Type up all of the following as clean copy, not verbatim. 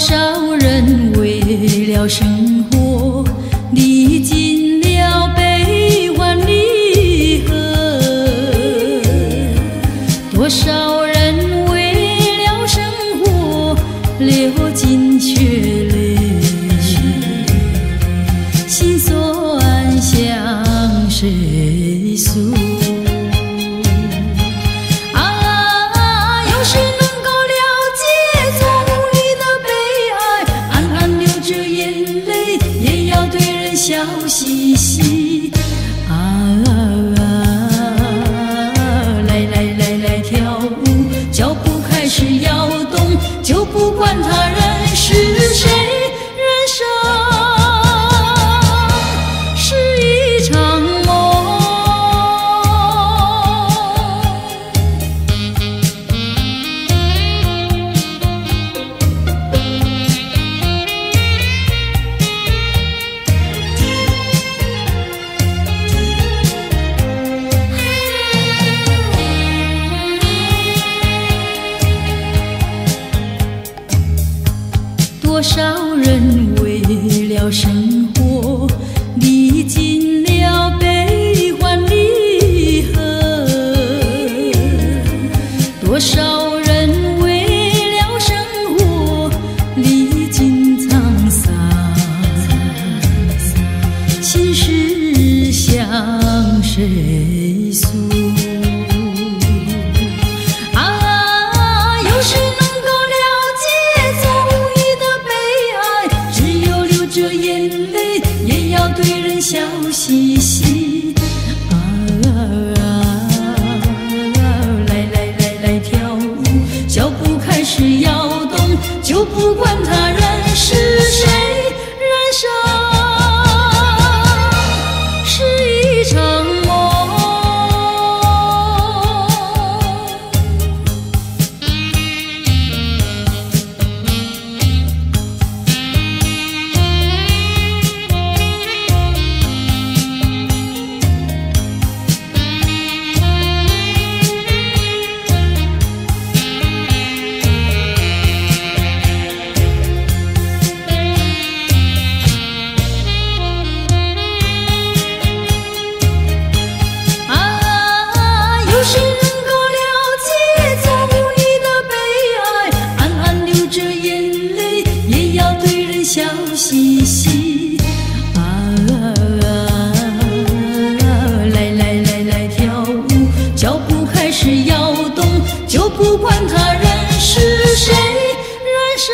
少人为了生活历尽了悲欢离合，多少人为了生活流尽血泪，心酸向谁诉？笑嘻嘻来来来来跳舞，脚步开始摇动，就不管他人是谁，人生是一场梦。多少人为了生活历尽了悲欢离合，多少人为了生活历尽沧桑，心事向谁诉？有谁能够了解从你的悲哀？只有流着眼泪，也要对人笑嘻嘻。来来来来跳舞，脚步开始摇动，就不管他人是谁，人生是一场梦。有谁能够了解从你的悲哀？暗暗流着眼泪，也要对人笑嘻嘻。来来来来跳舞，脚步开始摇动，就不管他人是谁，人生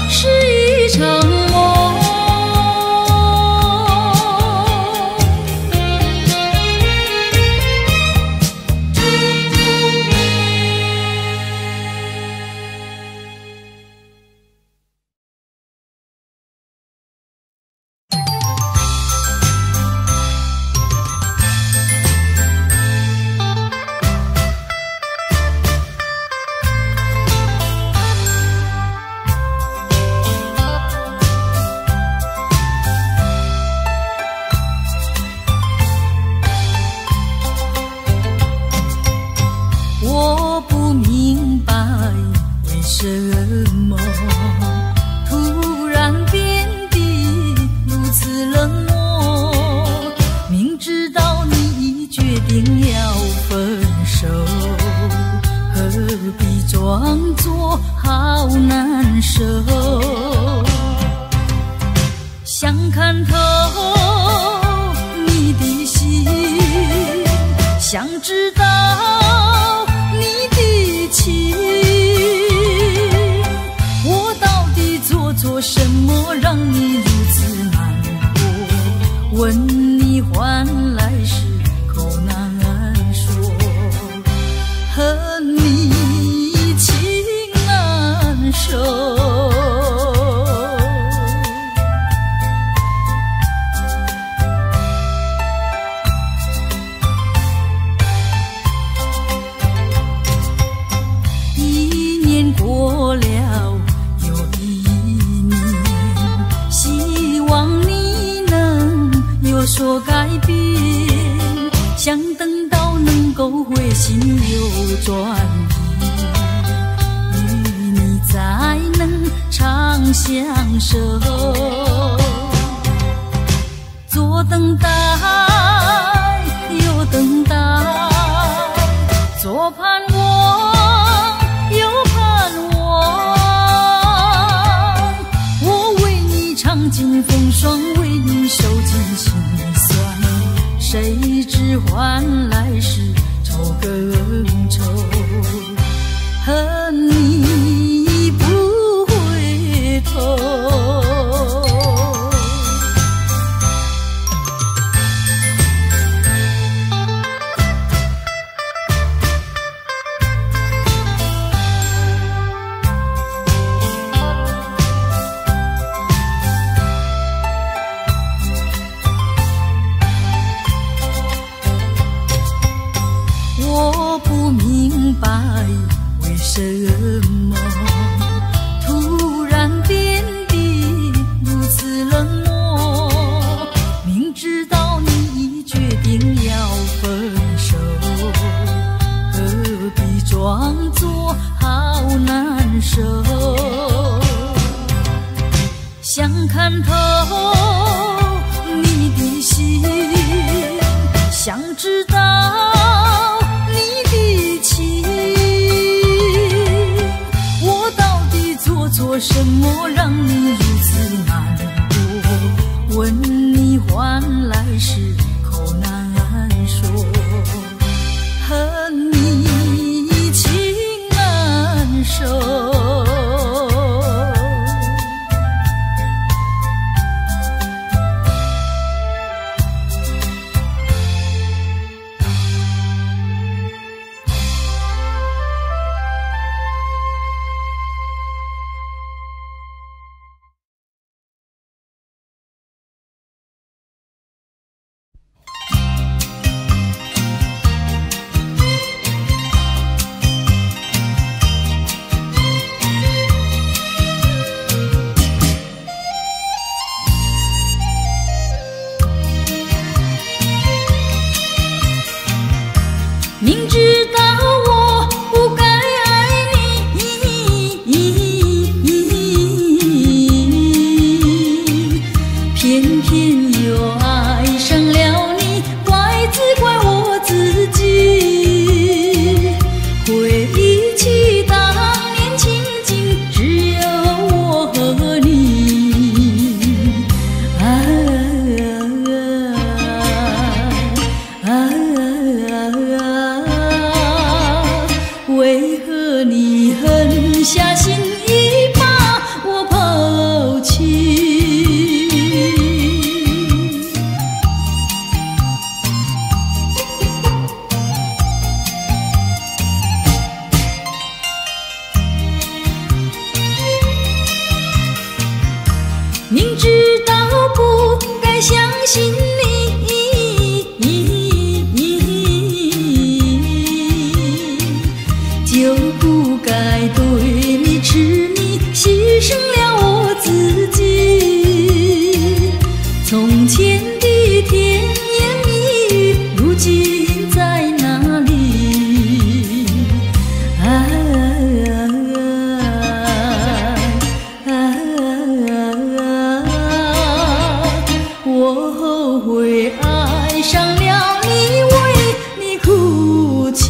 是一场梦。我不明白为什么突然变得如此冷漠，明知道你已决定要分手，何必装作好难受？想看透你的心，想知道你的情，我到底做错什么让你如此难过？问你换来是口难说，和你情难收。过了又一年，希望你能有所改变，想等到能够回心又转意，与你相守。左等待，右等待，左盼望，右盼望。我为你尝尽风霜，为你受尽辛酸，谁知换来是愁更愁。恨你不回头。我不明白为什么突然变得如此冷漠，明知道你已决定要分手，何必装作好难受。想看透你的心，想知道做什么让你如此难过？问你换来是口难说，恨你情难收。明知道我不该爱你，偏偏又爱上了你，怪只怪我自己。回忆起当年情景，只有我和你。为何你狠下心意把我抛弃？明知道不该相信就不该对你痴迷，牺牲了我自己。从前的甜言蜜语，如今在哪里？我后悔爱上了你，为你哭泣。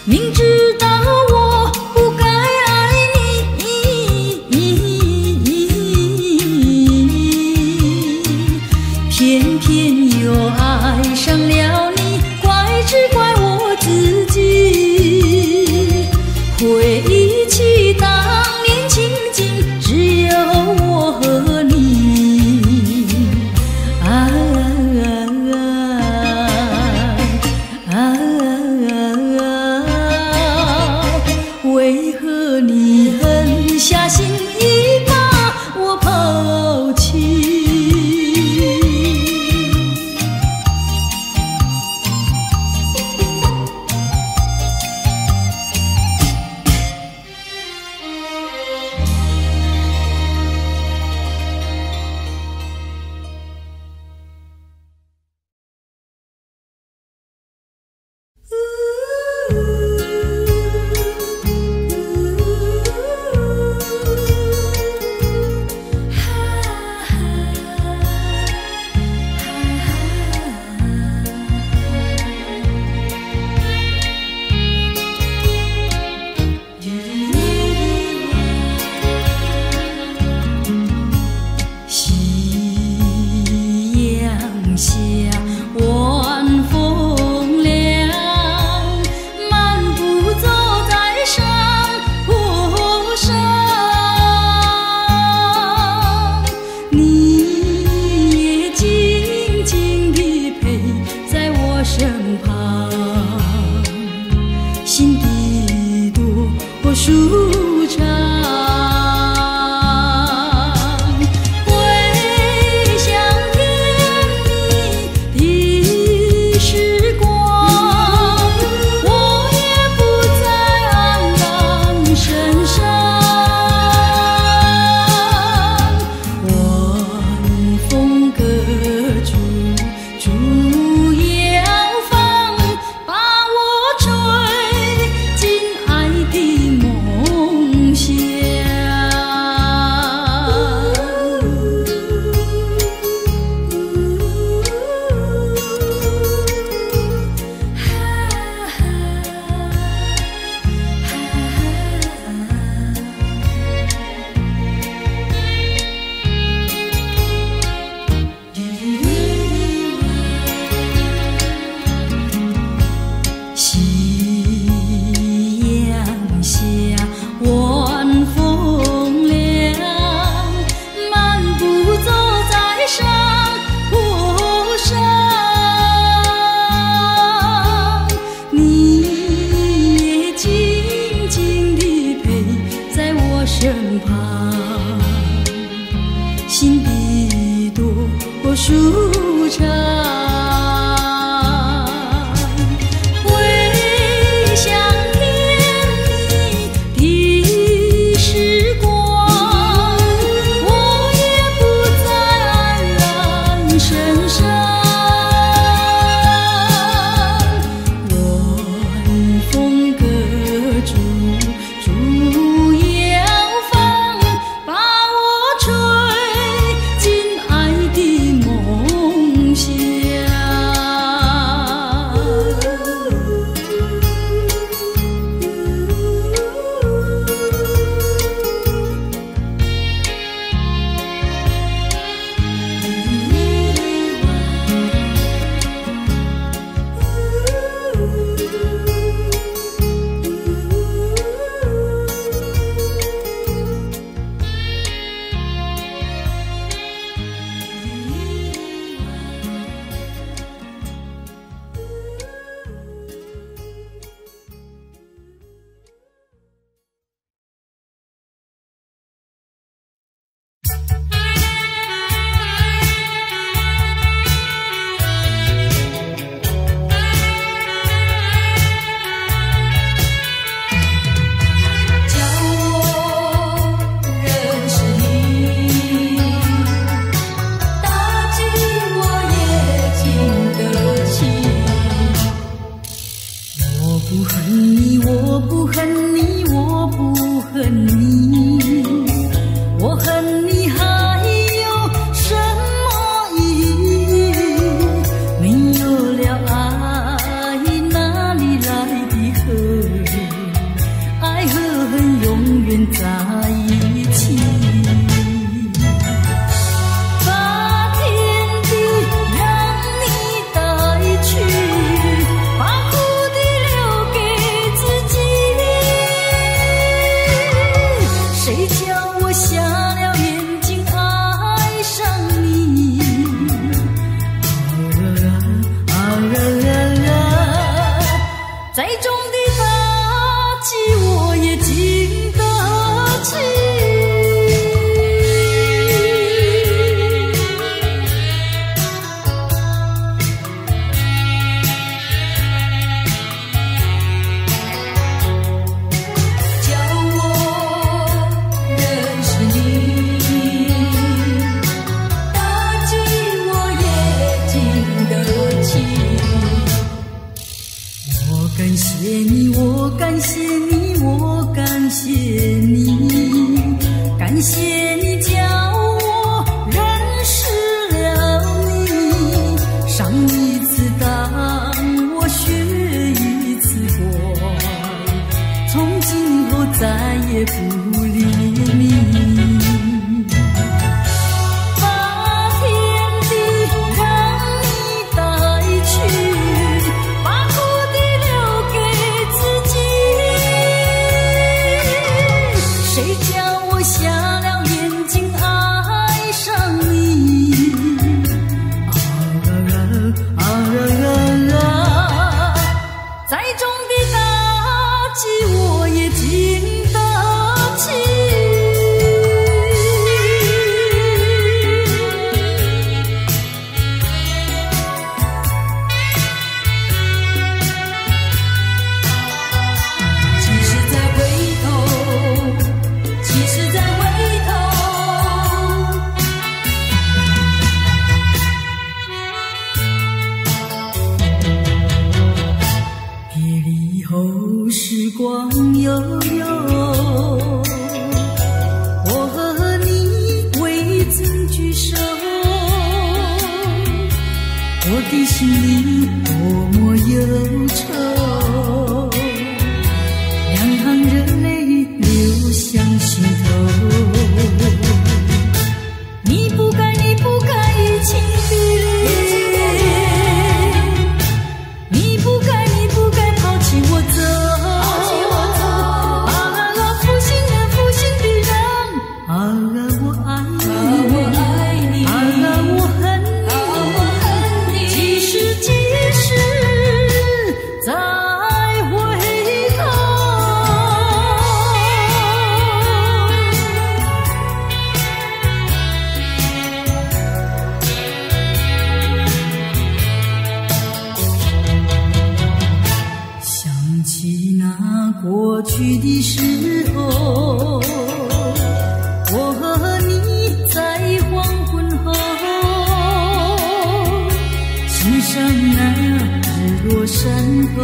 明知道我不该爱你，偏偏又爱上了你，怪只怪我自己。回忆起当年情景，只有我和你。为何你狠下心意把我抛弃？下晚风凉，漫步走在山坡上，你也静静地陪在我身旁，心底多舒畅。心底多舒畅。回想甜蜜的时光，我也不再黯然神伤。晚风隔竹，竹摇放，把我吹进爱的梦乡。把天地让你我的心里多么忧愁，两行热泪流向心头。你不该移情别恋，你不该抛弃我走。啊，负心的人，啊，我爱你，啊，我恨你，几时再回头。想起那过去的时候，我和你在黄昏后，欣赏那日落山后，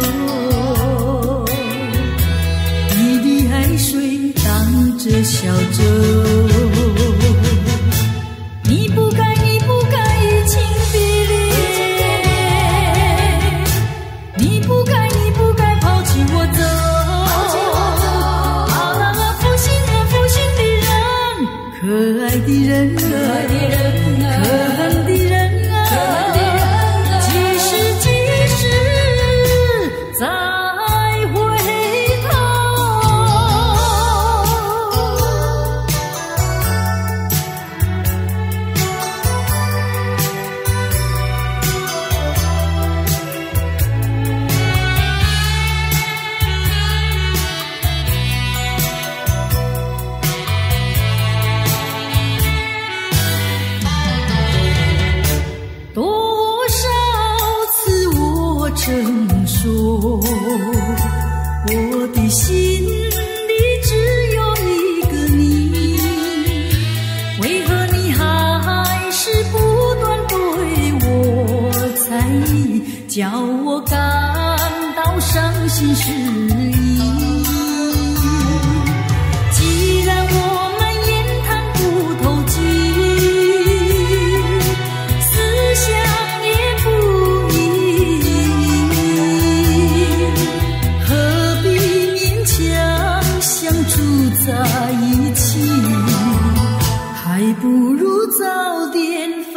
你的海水荡着小舟。你不该移情别恋，你不该抛弃我走。啊，负心的人，可爱的人，可恨的人，几时再回头。多少次我曾说，我的心里只有一个你，为何你还是不断对我猜疑，叫我感到伤心失意。既然我们言谈不投机，思想也不一，何必勉强相处在一起，还不如早点分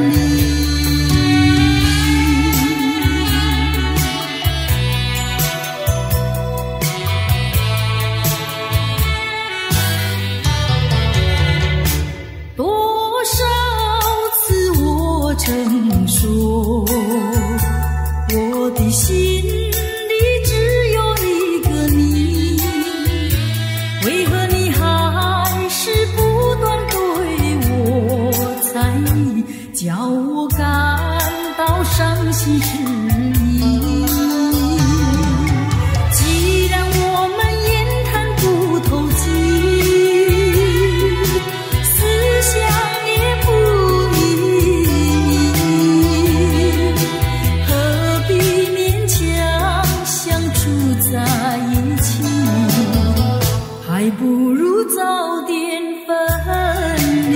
离。多少次我曾说，我的心里只有一个你，为何你还是不断对我猜疑，叫我感到伤心失意。既然我们言谈不投机，思想也不一，何必勉强相处在一起，还不如早点分离。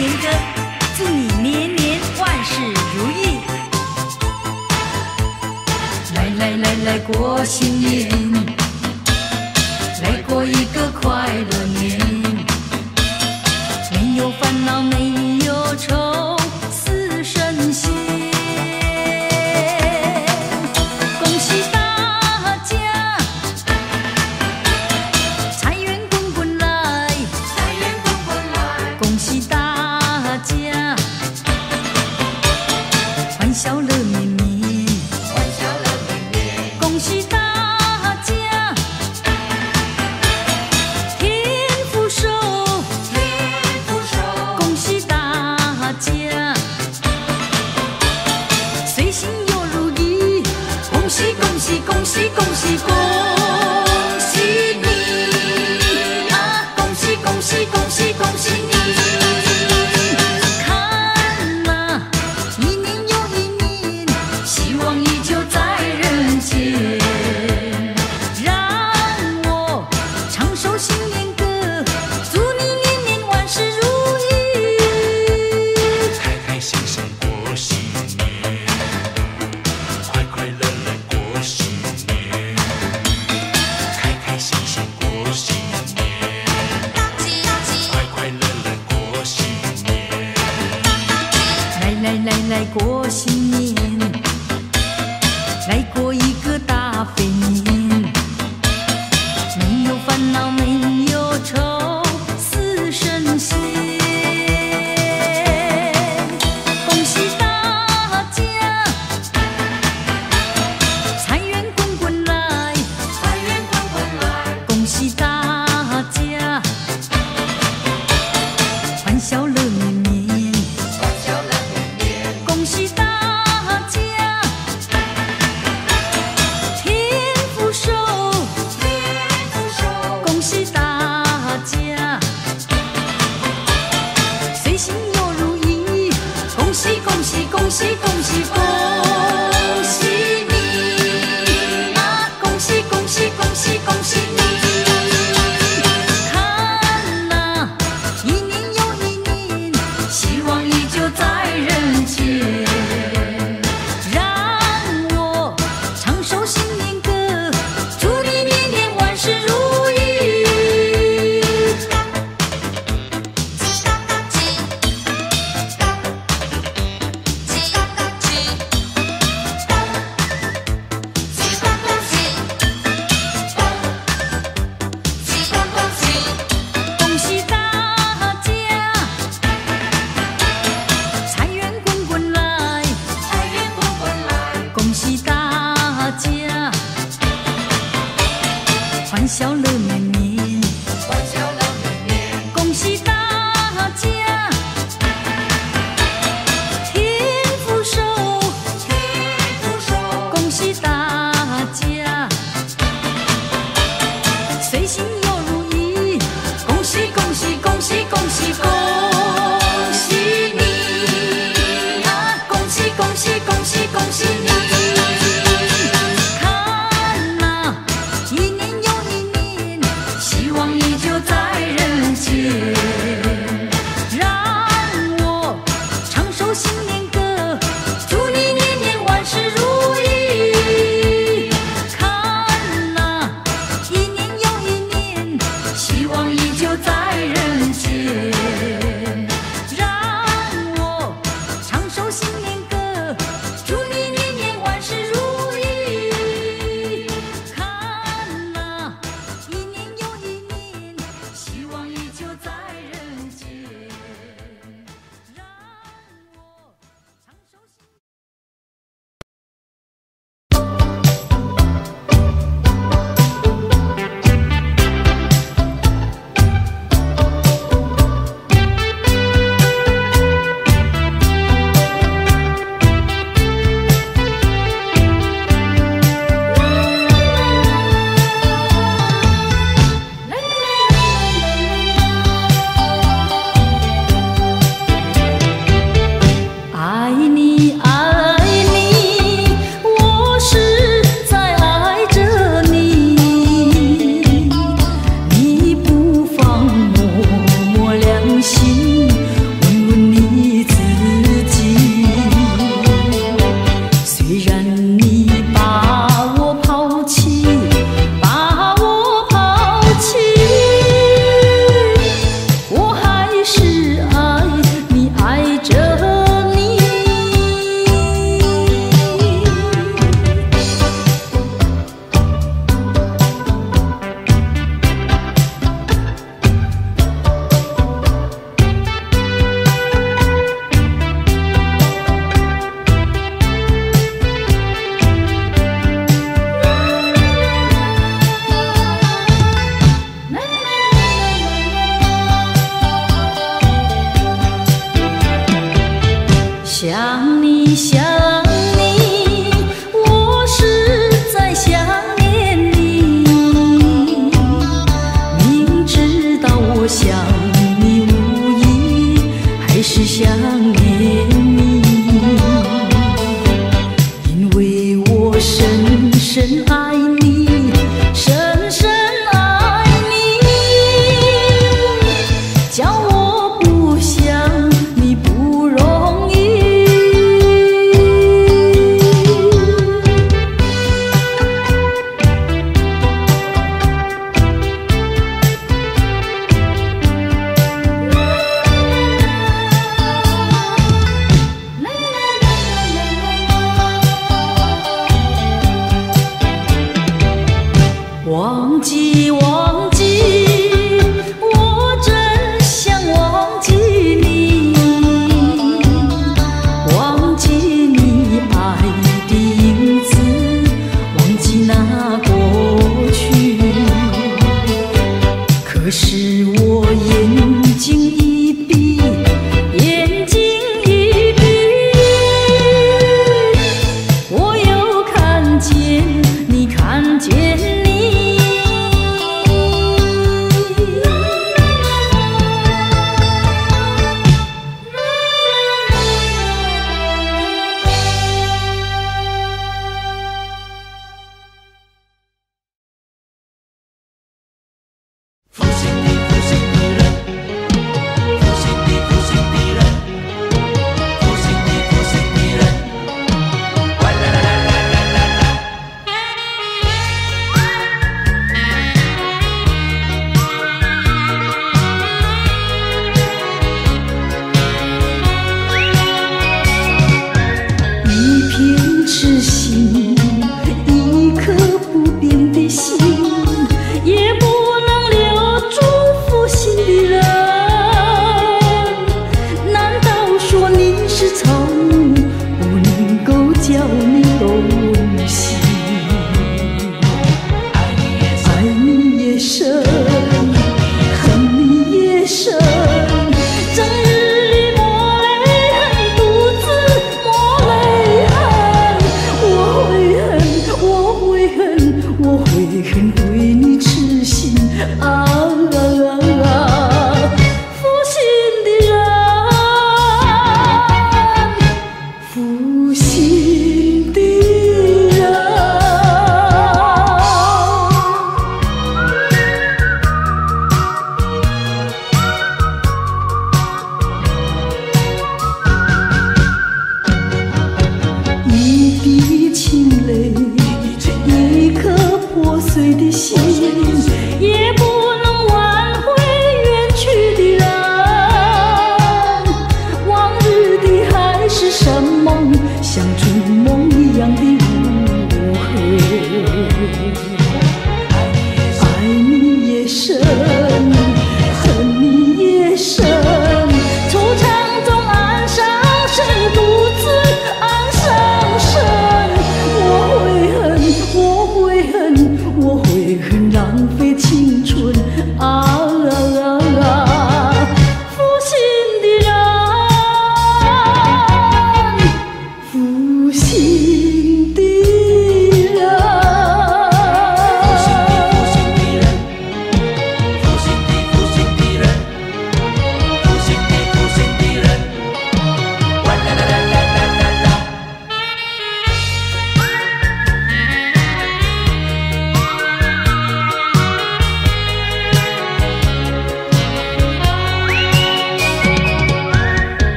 年歌，祝你年年万事如意。来过新年，来过一个快乐年，没有烦恼没有愁，似神仙。恭喜大家，财源滚滚来，财源滚滚来。恭喜大家，欢笑乐绵绵。恭喜大家，天福寿，天福寿。恭喜大家，随心又如意。恭喜恭喜恭喜恭喜恭喜你啊！恭喜恭喜恭喜恭喜你！看啊，一年又一年，希望依旧在人间。来过新年，来过一个大肥年，没有烦恼没有愁，似神仙。恭喜大家，财源滚滚来，财源滚滚来。恭喜大家，欢笑乐绵绵。恭喜大家，天福寿，天福寿。恭喜大家，随心又如意。恭喜恭喜恭喜恭喜恭喜你啊！恭喜恭喜恭喜恭喜你！看啊，一年又一年，希望依旧在人间。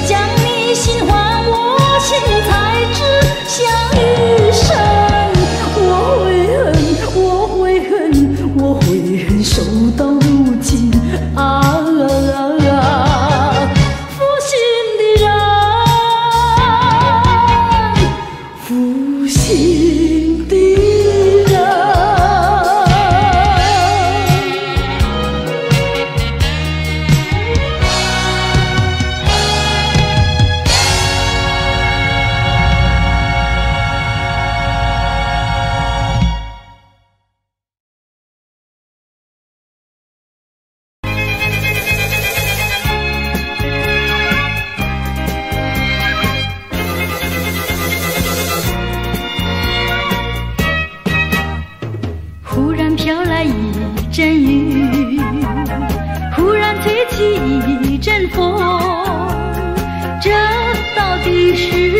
将你心换我心，才知相遇深。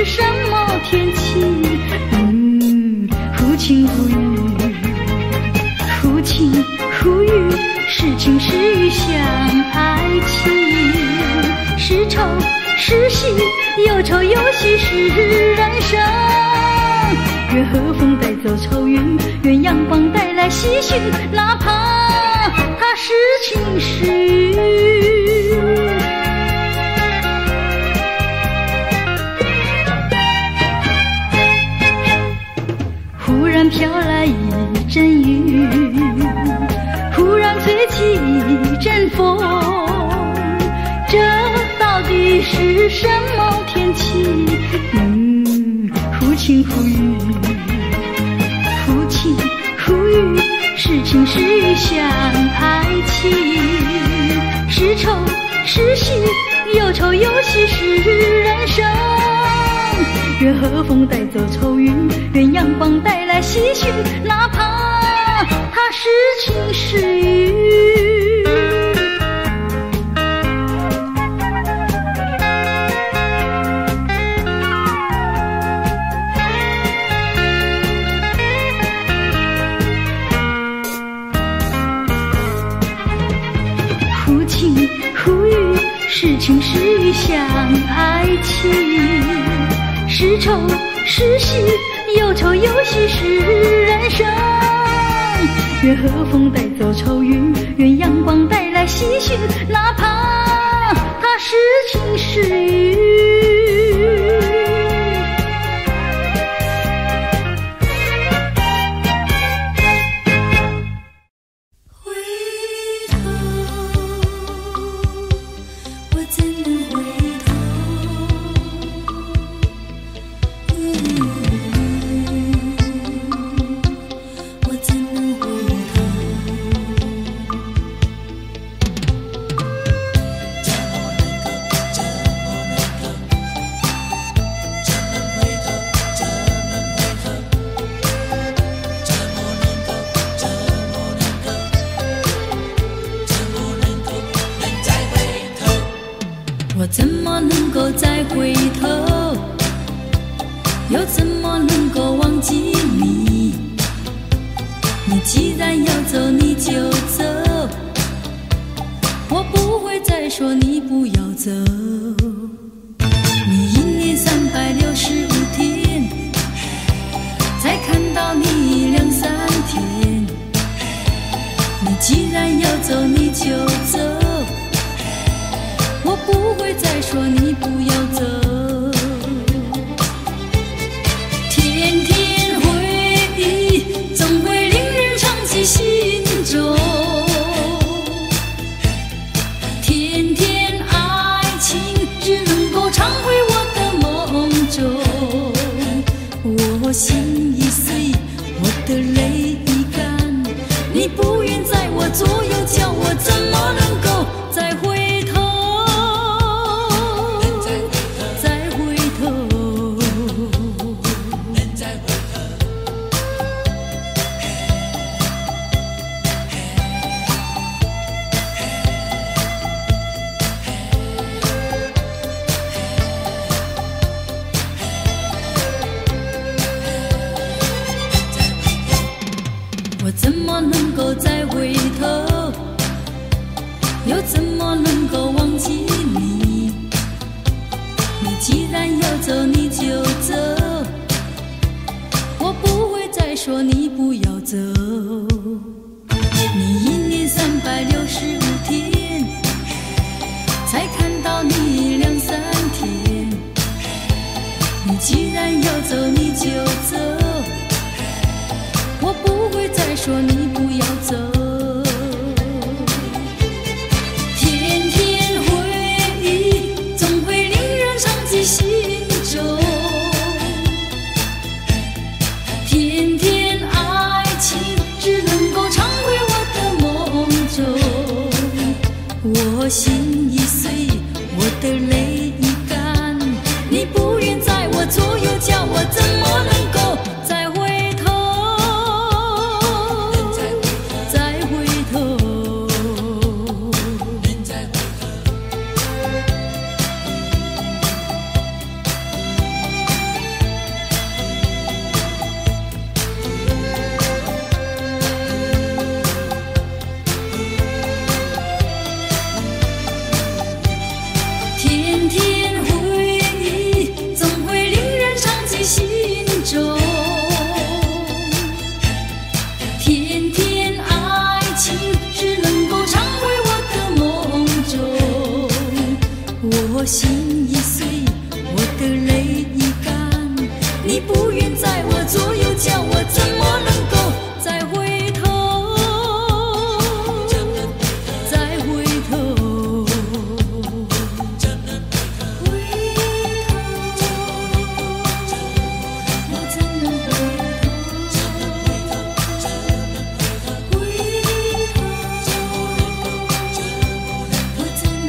是什么天气？忽晴忽雨，忽晴忽雨，是晴是雨像爱情，是愁是喜，有愁有喜是人生。愿和风带走愁云，愿阳光带来喜讯，哪怕它是晴是雨。忽然飘来一阵雨，忽然吹起一阵风，这到底是什么天气？忽晴忽雨，忽晴忽雨，是晴是雨像爱情，是愁是喜，有愁有喜是人生。愿和风带走愁云，愿阳光带来喜讯，哪怕它是晴是雨。忽晴忽雨，是晴是雨像爱情，是愁是喜，有愁有喜是人生。愿和风带走愁云，愿阳光带来喜讯，哪怕它是晴是雨。我怎么能够再回头？又怎么能够忘记你？你既然要走，你就走，我不会再说你不要走。你一年365天，才看到你2、3天。你既然要走，你就走，我不会再说你不要走。天天回忆总会令人长记心中，天天爱情只能够常回我的梦中。我心已碎，我的泪已干，你不愿在我左右，叫我怎么能够再回头？我怎么能够再回头？又怎么能够忘记你？你既然要走，你就走，我不会再说你不要走。你一年365天，才看到你2、3天。你既然要走，你就走，我不会再说你不要走。天天回忆总会令人长记心中，天天爱情只能够常回我的梦中。我心已碎，我的泪已干，你不愿在我左右，叫我怎么能够再回头？你不愿在我左右，叫我怎么能够再回头？再回头，回头，我怎能回头？回头，我怎能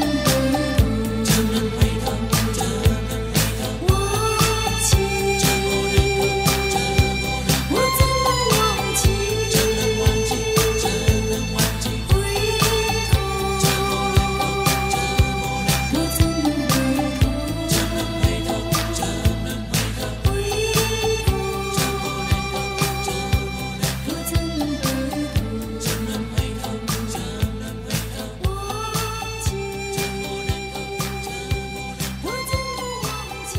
回头？忘记，我怎能忘记？回头，我怎能回头？回头，我怎能回头？忘记，我怎能忘记？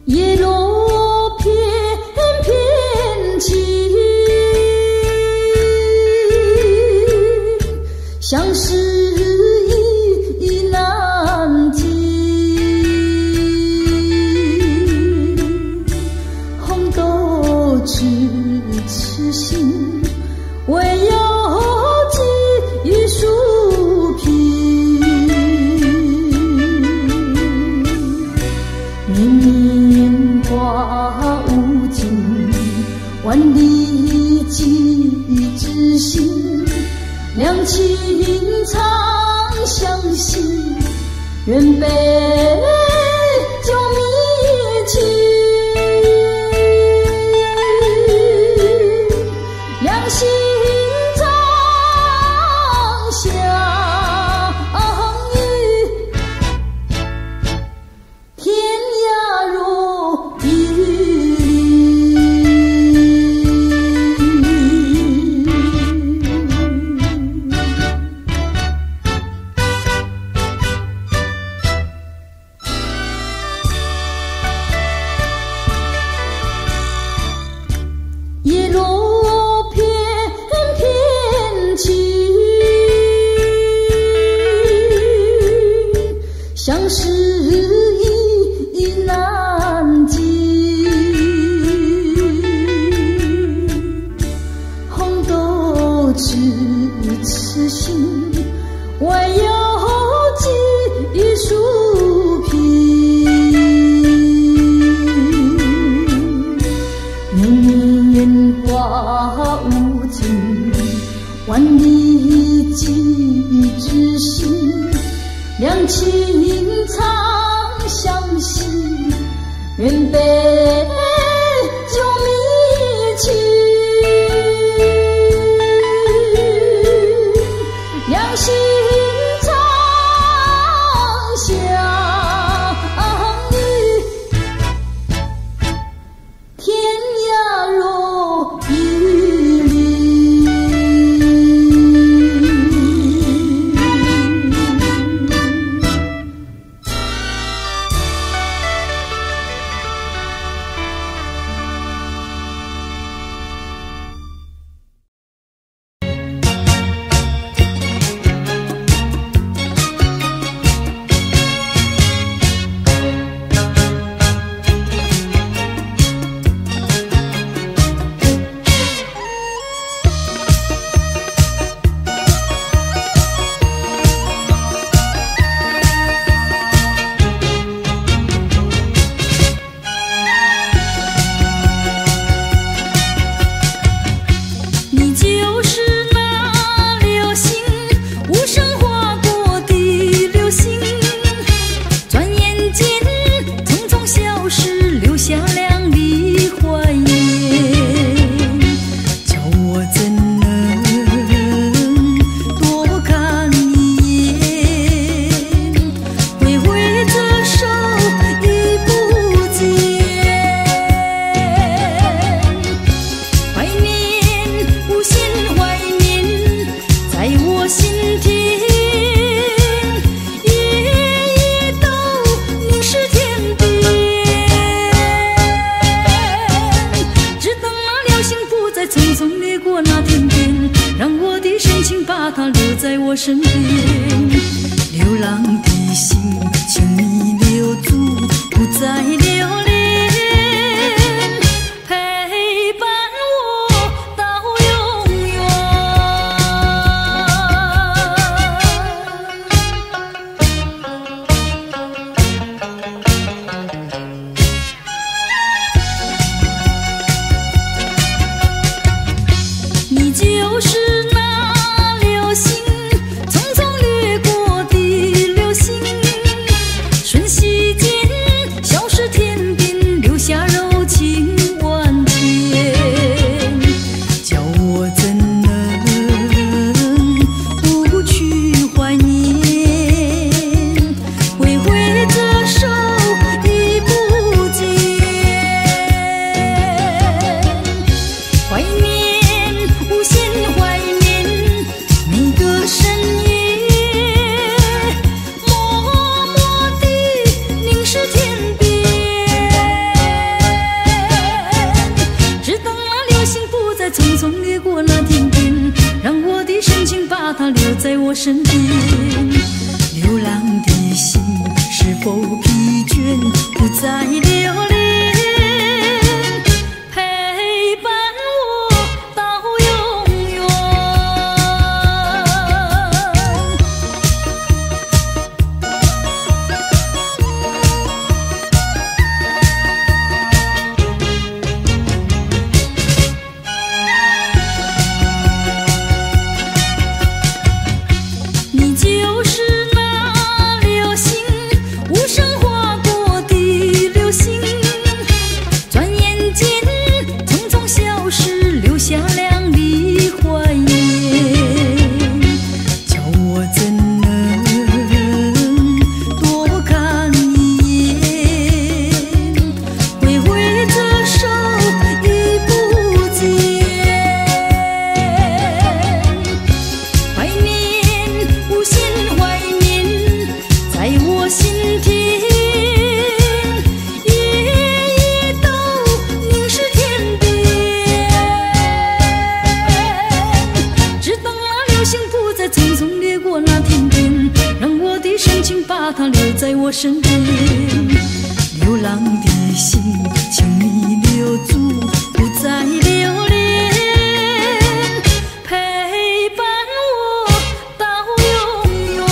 叶落片片情，相思意难尽。红豆痴痴心，唯有寄树皮。年花无尽，万里寄知心。两情长相惜，愿杯酒觅情。两心长相依，天涯若比叶落片片情，相思意难尽。红豆痴痴心，唯有寄树皮。年花无尽，万里寄知心。两情长相惜，愿杯酒觅情。两心长相依，天涯若比邻。再匆匆掠过那天边，让我的深情把它留在我身边。流浪的心，请你留住，不再留恋。在我身边，流浪的心是否疲倦？不再留恋，陪伴我到永远。你就是那流星，无声划过的流星，转眼间匆匆消失，留下亮丽怀念。叫我怎能多看一眼，挥挥这手已不见。怀念，无限怀念，在我心田，夜夜都凝视天边。只等那流星不再匆匆掠过那天边，让我的深情把它留在我身边。流浪的心，请你留住，不再留恋。陪伴我到永远。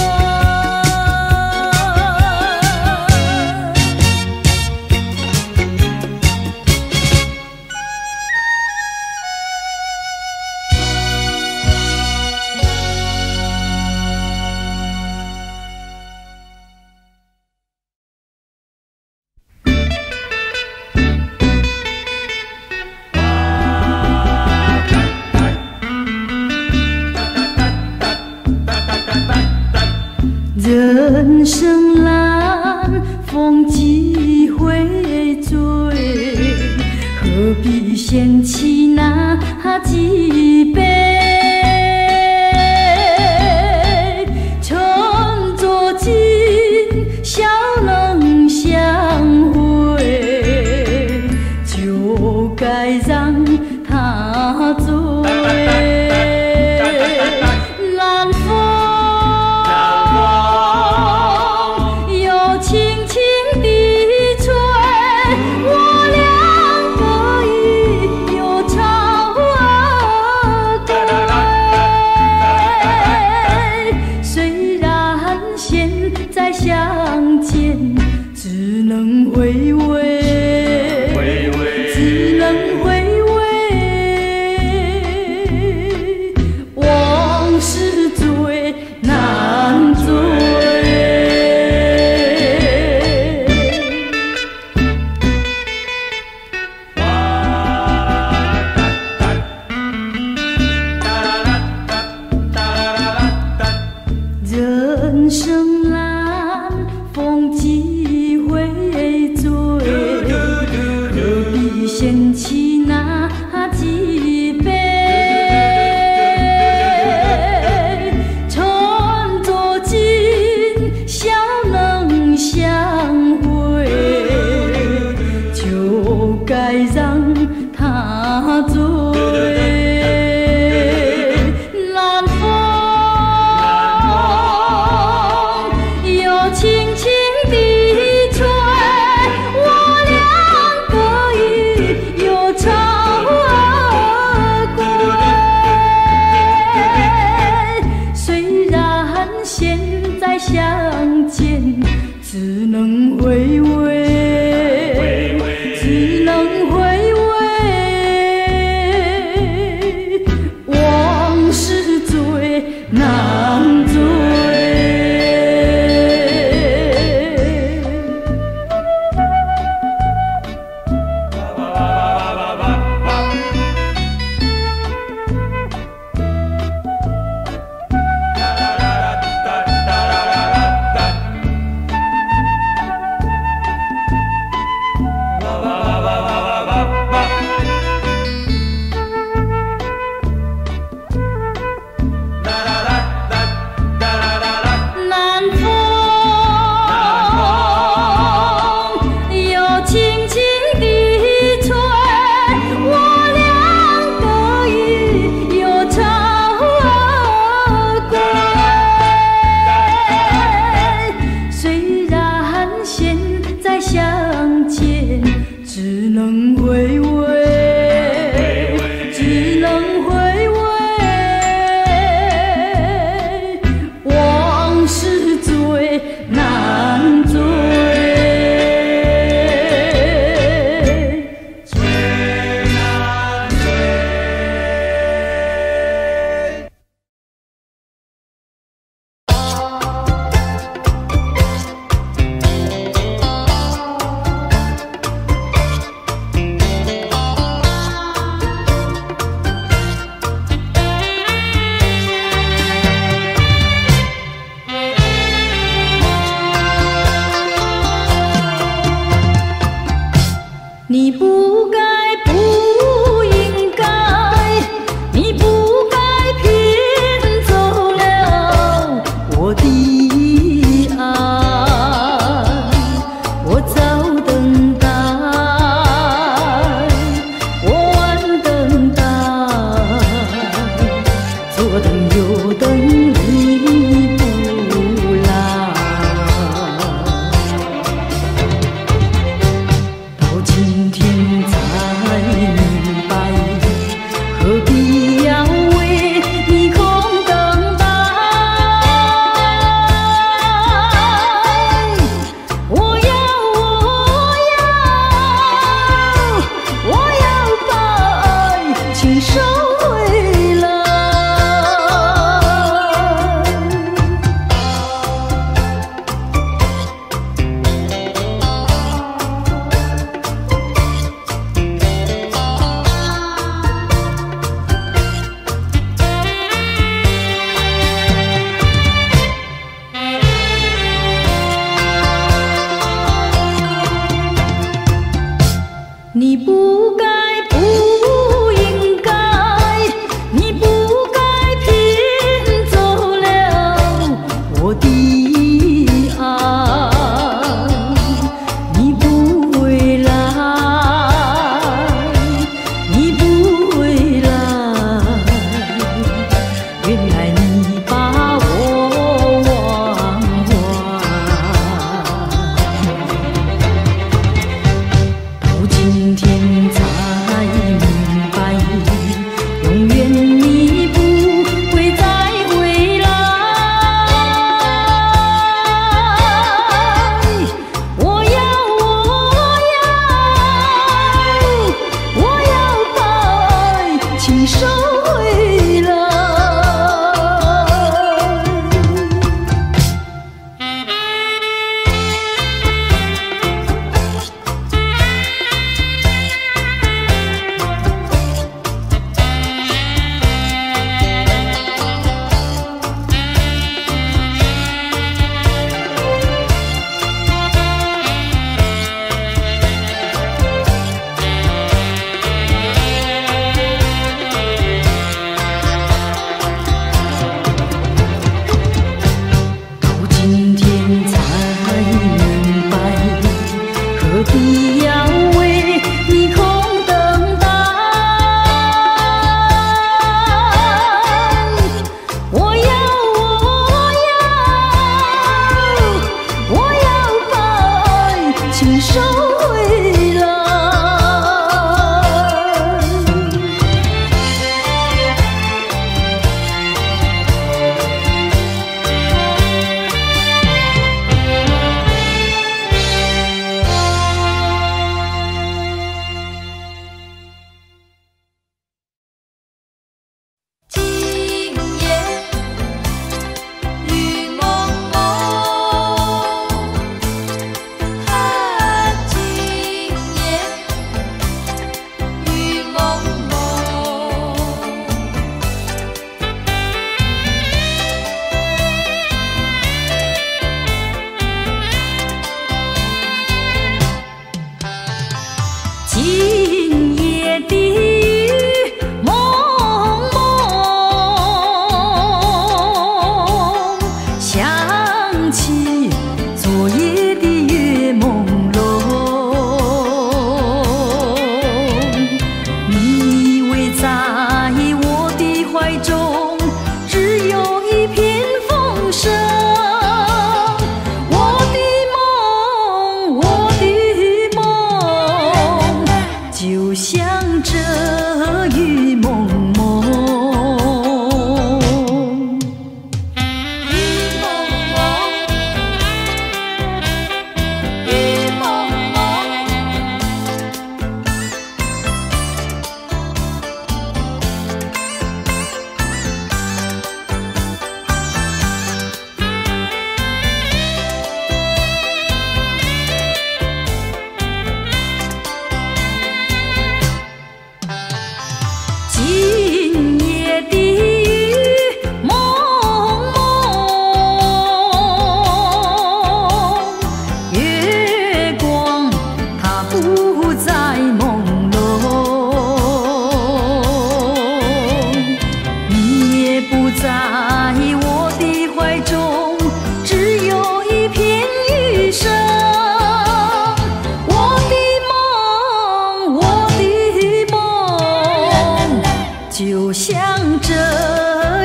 就像这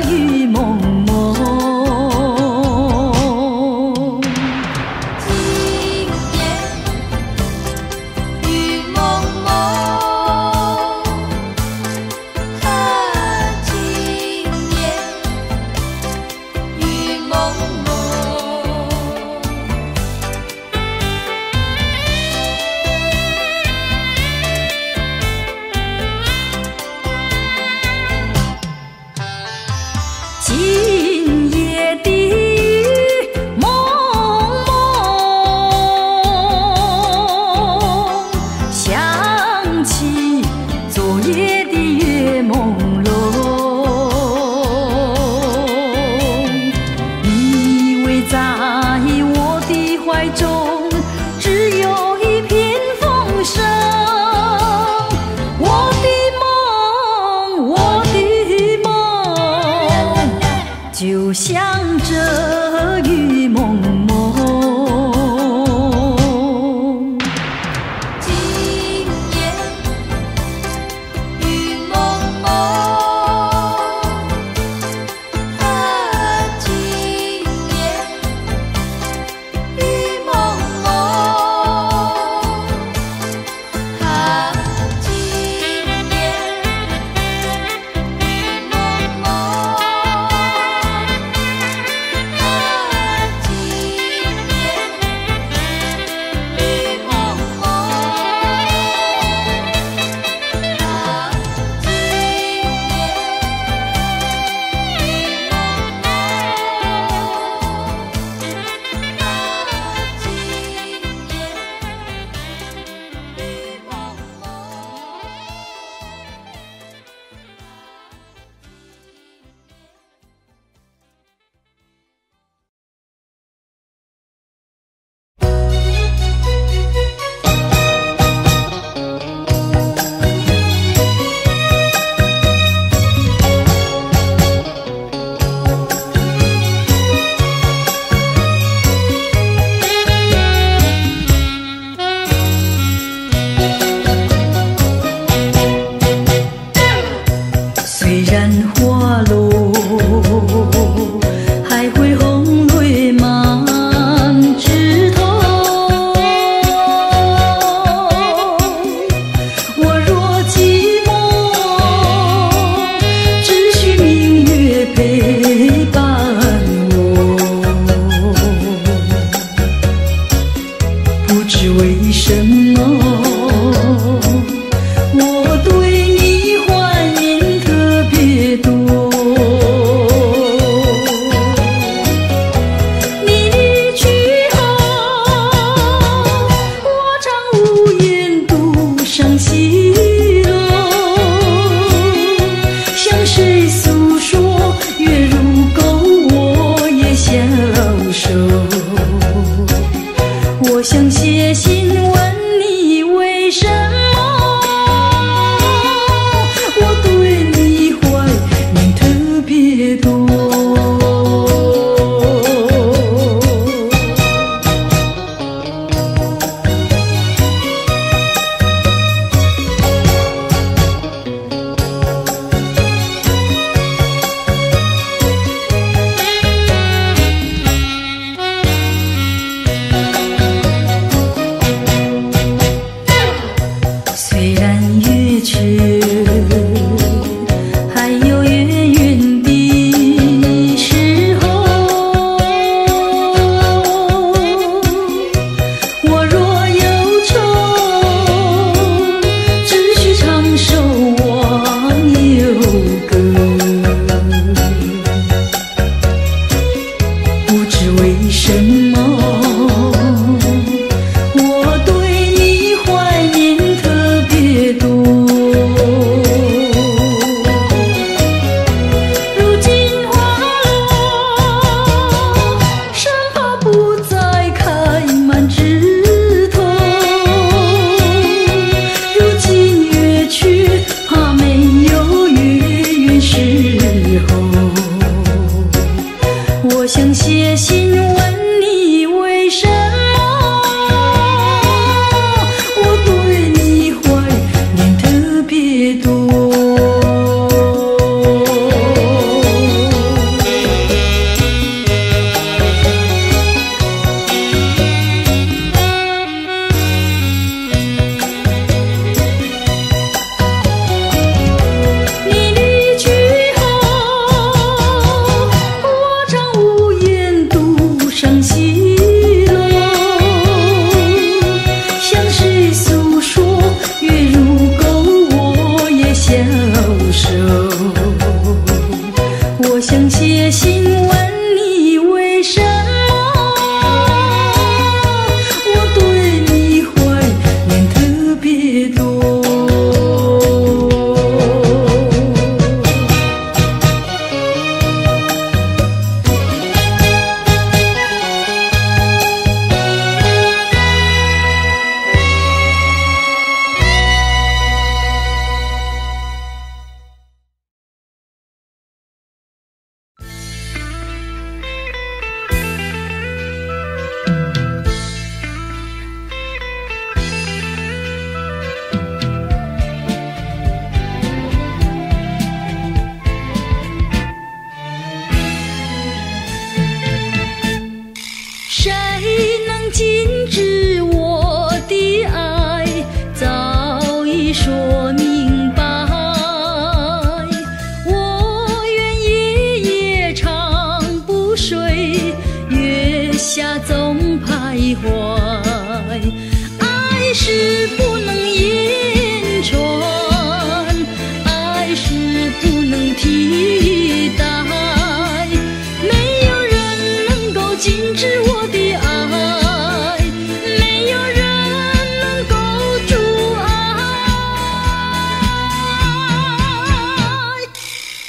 雨。就像这雨蒙蒙。今夜雨蒙蒙，啊，今夜雨蒙蒙，啊，今夜雨蒙蒙。虽然花落，还会红蕊满枝头。我若寂寞，只需明月陪伴我。不知为什么，我对你怀念特别多。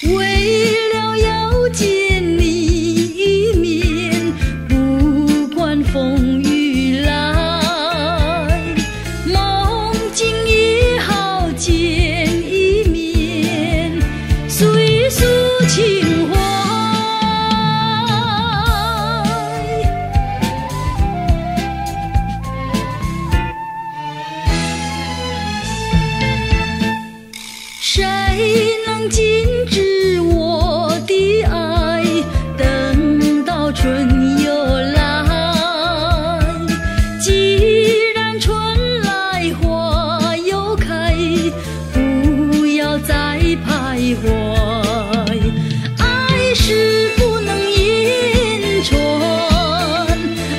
为了要见你一面，不管风雨来，梦境也好见一面，诉一诉情怀。谁能禁止我的爱？等到春又来，既然春来花又开，不要再徘徊。爱是不能言传，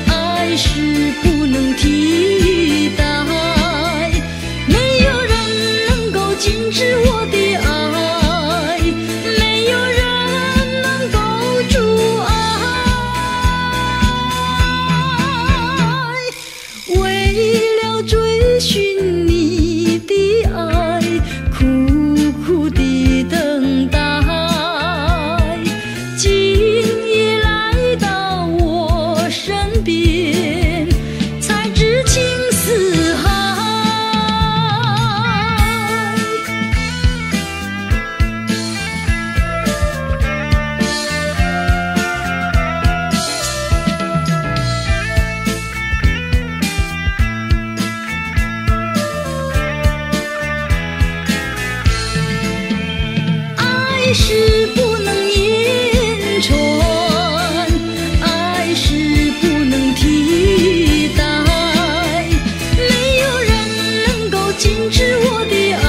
爱是不能替代，没有人能够禁止我的爱，没有人能够阻碍。为了追寻你的爱，苦苦地等待，今夜来到我身边，才知情似海。爱是不能言传，爱是不能替代，没有人能够禁止我的爱，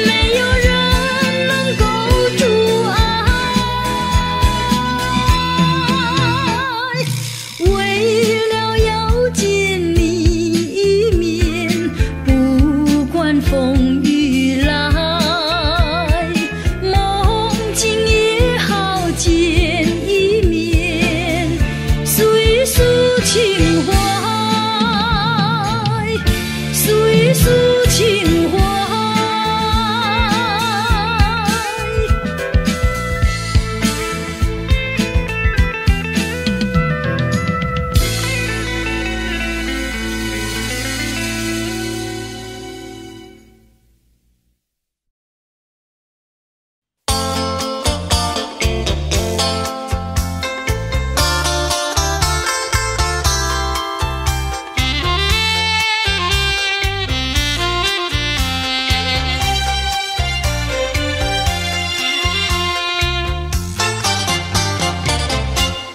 没有人能够阻碍。为了要见你一面，不管风雨来，梦境也好见一面，诉一诉情怀，诉一诉情怀。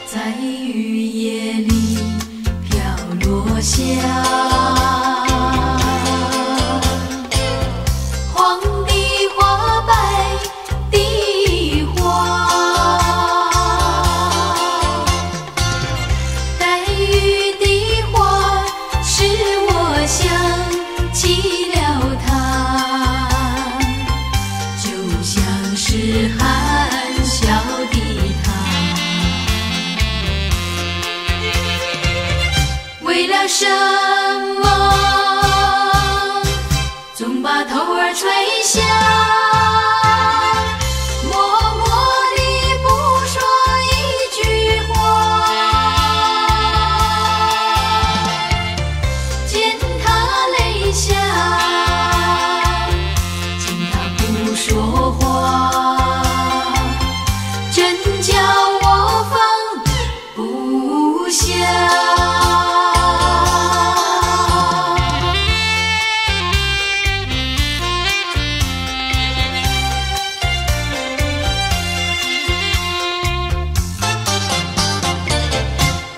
在雨夜里飘落下黄的花，白的花，带雨的花使我想起了他，就像是含笑的他。为了什么总把头儿垂下，默默地不说一句话，见他泪下，见他不说话，真叫我放不下。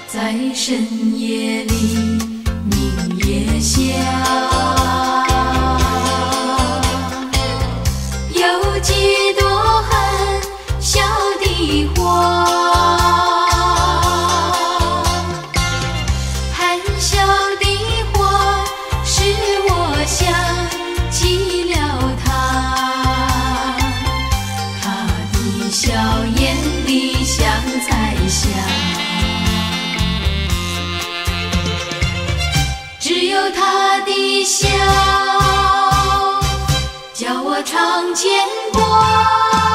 在深夜里，明月下，有几朵含笑的花，含笑的花使我想起了他，他的笑眼里像彩霞。只有他的笑，叫我常牵挂。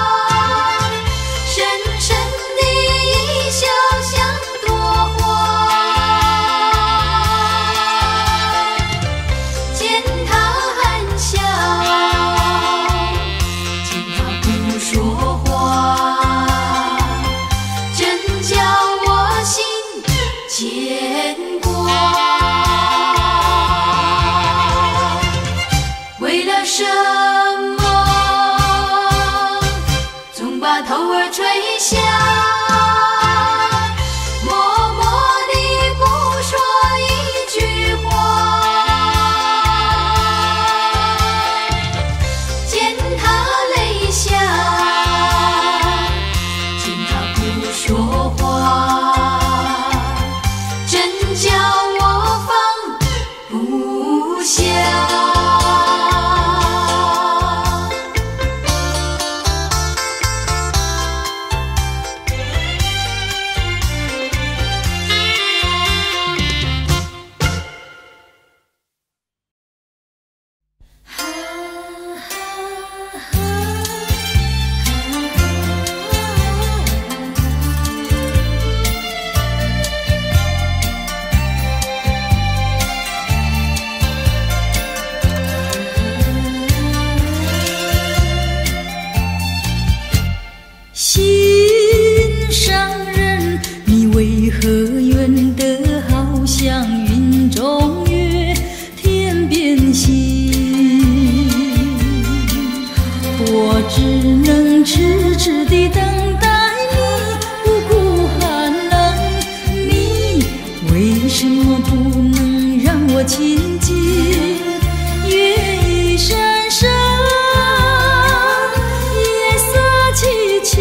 把头儿垂下，默默地不说一句话，见他泪下，见他不说话，真叫我放不下。心上人，你为何远得好像云中月，天边星？我只能痴痴地等待你，不顾寒冷。你为什么不能让我亲近？月已闪闪，夜色凄凄。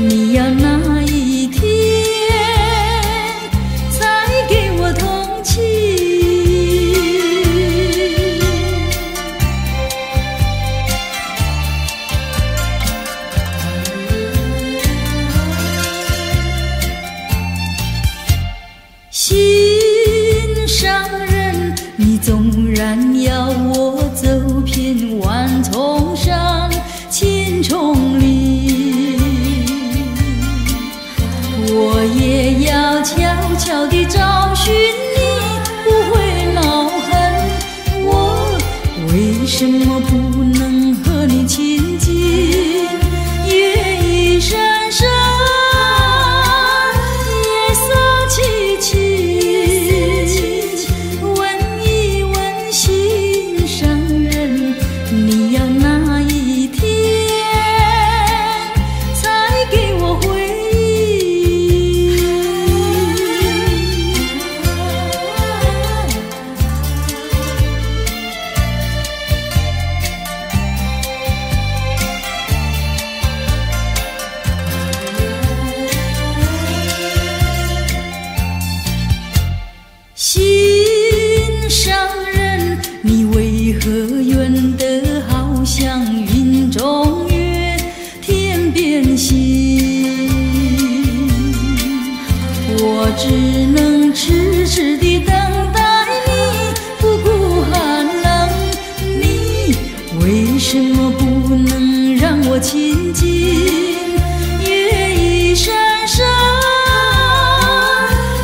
你要哪一天才给我同情？心上人，你纵然要我走遍万重山千重岭，我也要悄悄地找寻你，不会恼恨。我为什么不能和你亲近？月已闪闪，夜色凄凄。问一问心上人，你要哪一天才给我回应？心上人，你为何远得好像云中月，天边星？我只能痴痴地等待你，不顾寒冷。你为什么不能让我亲近？月已闪闪，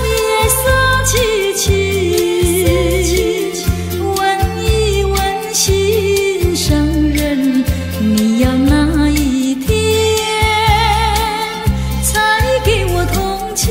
夜色凄凄。问一问心上人，你要哪一天才给我同情？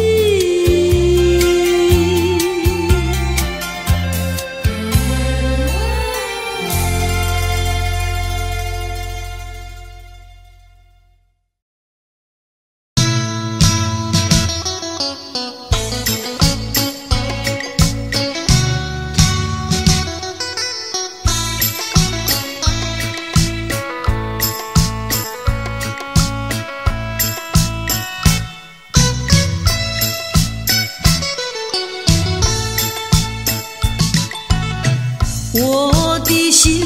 我的心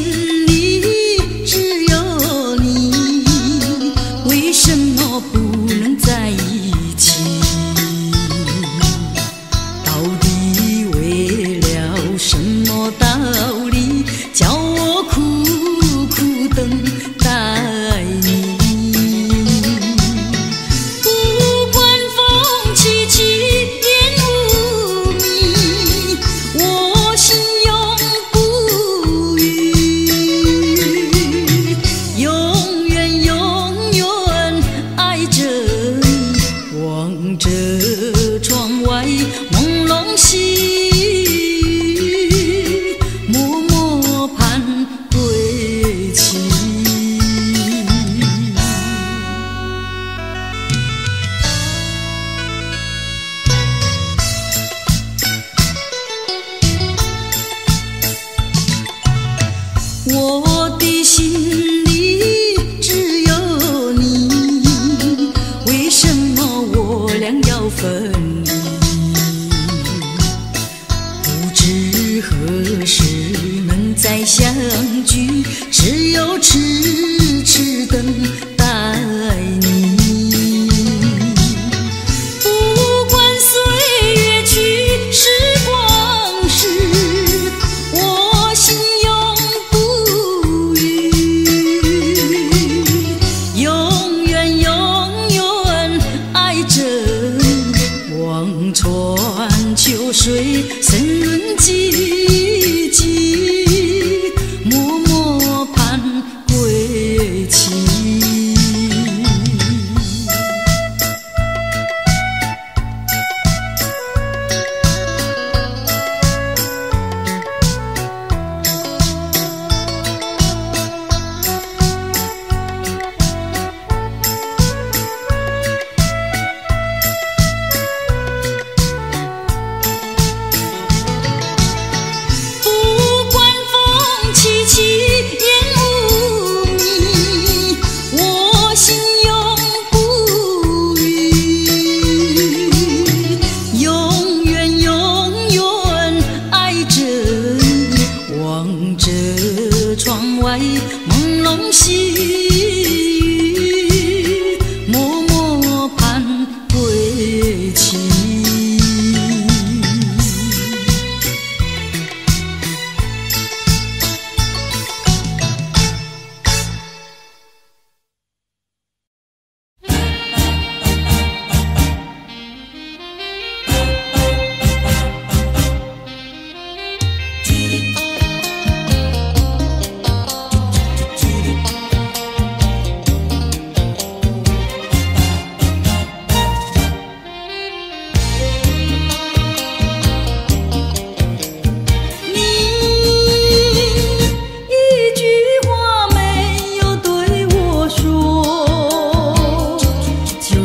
里只有你，为什么不能在一起？到底为了什么道理，叫我苦苦等待你？不管风凄凄，烟雾迷，我心永不渝。我的心里只有你，为什么我俩要分离？不知何时能再相聚，只有痴痴等待你。不管岁月去，时光逝，我心永不渝，永远永远爱着你。望穿秋水，深润寂寂，默默盼归期。窗外朦胧细雨，默默盼归期。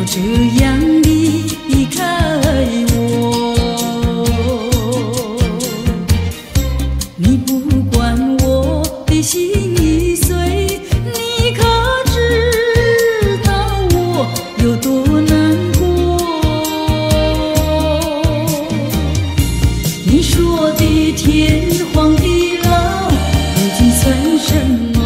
这样离开我，你不管我的心已碎，你可知道我有多难过？你说的天荒地老，如今算什么？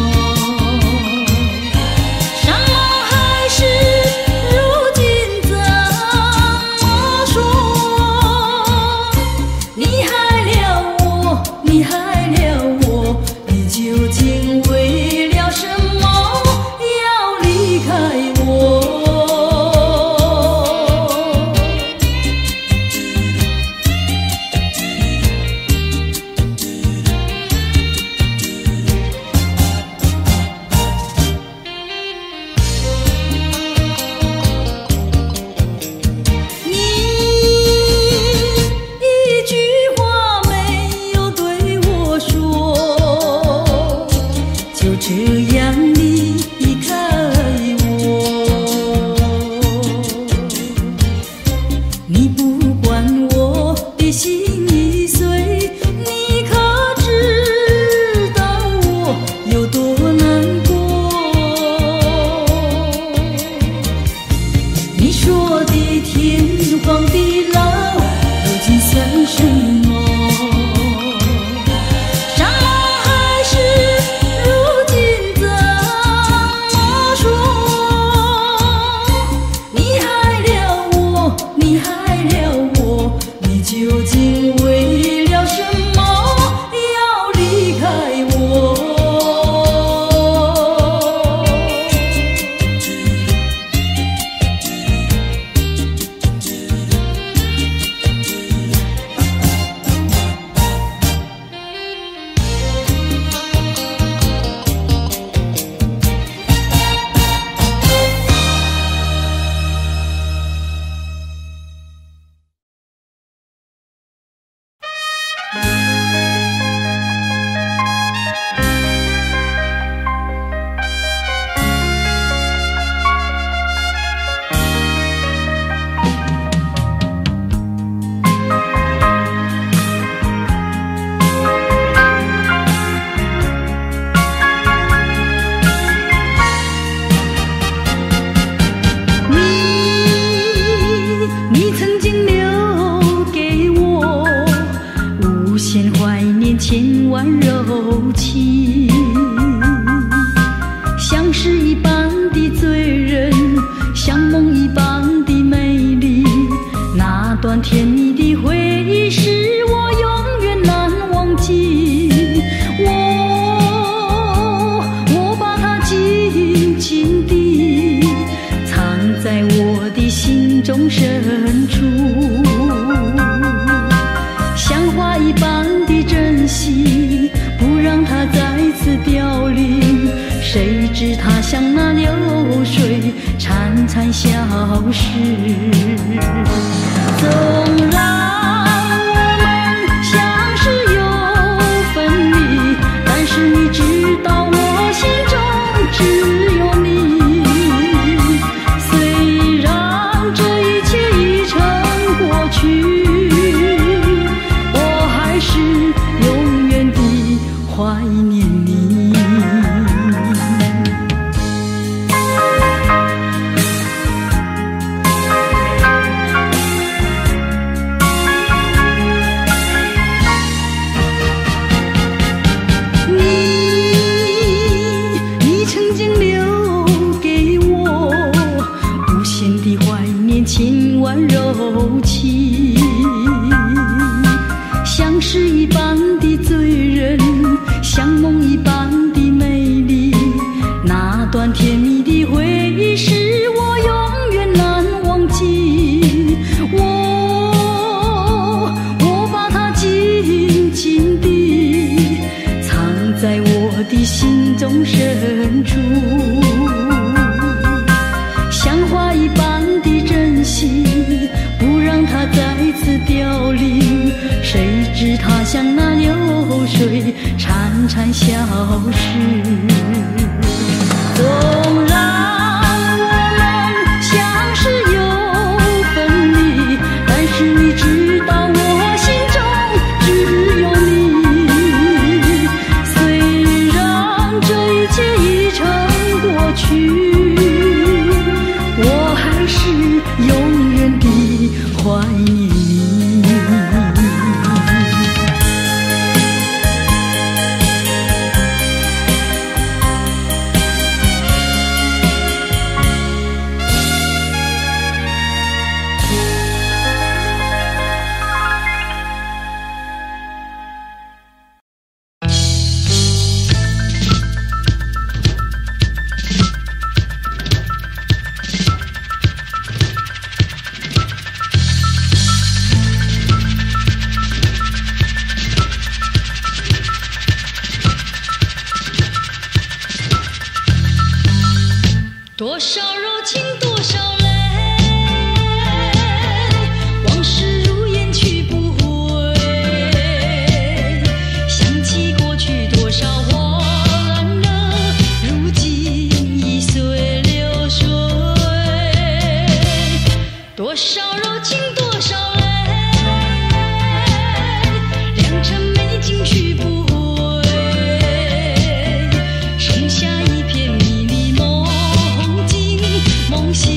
你害了我，你究竟柔情，像诗一般的醉人，像梦一般的美丽。那段甜蜜的回忆是我永远难忘记。我把它紧紧地藏在我的心中深处，像花一般的珍惜，不让它再次凋零。谁知它像那流水潺潺消失。纵然我们相识有分离，但是你知道我心中只有你。虽然这一切已成过去，我还是永远地怀念你。你曾经留给我无限的怀念，轻婉柔情，像诗一般的醉人，像梦一般的美丽。那段甜蜜的回忆是我永远难忘记。我把它紧紧地藏在我的心中深处，像花一般的珍惜，不让它再次凋零。谁知它像那流水潺潺消失。纵然我们相识有分离，但是你知道我心中只有你。虽然这一切已成过去，我还是永远地怀念你。多少柔情多少泪，往事如烟去不回。想起过去多少欢乐，如今已随流水。多少柔情多少泪，良辰美景去不回，剩下一片迷离梦。梦醒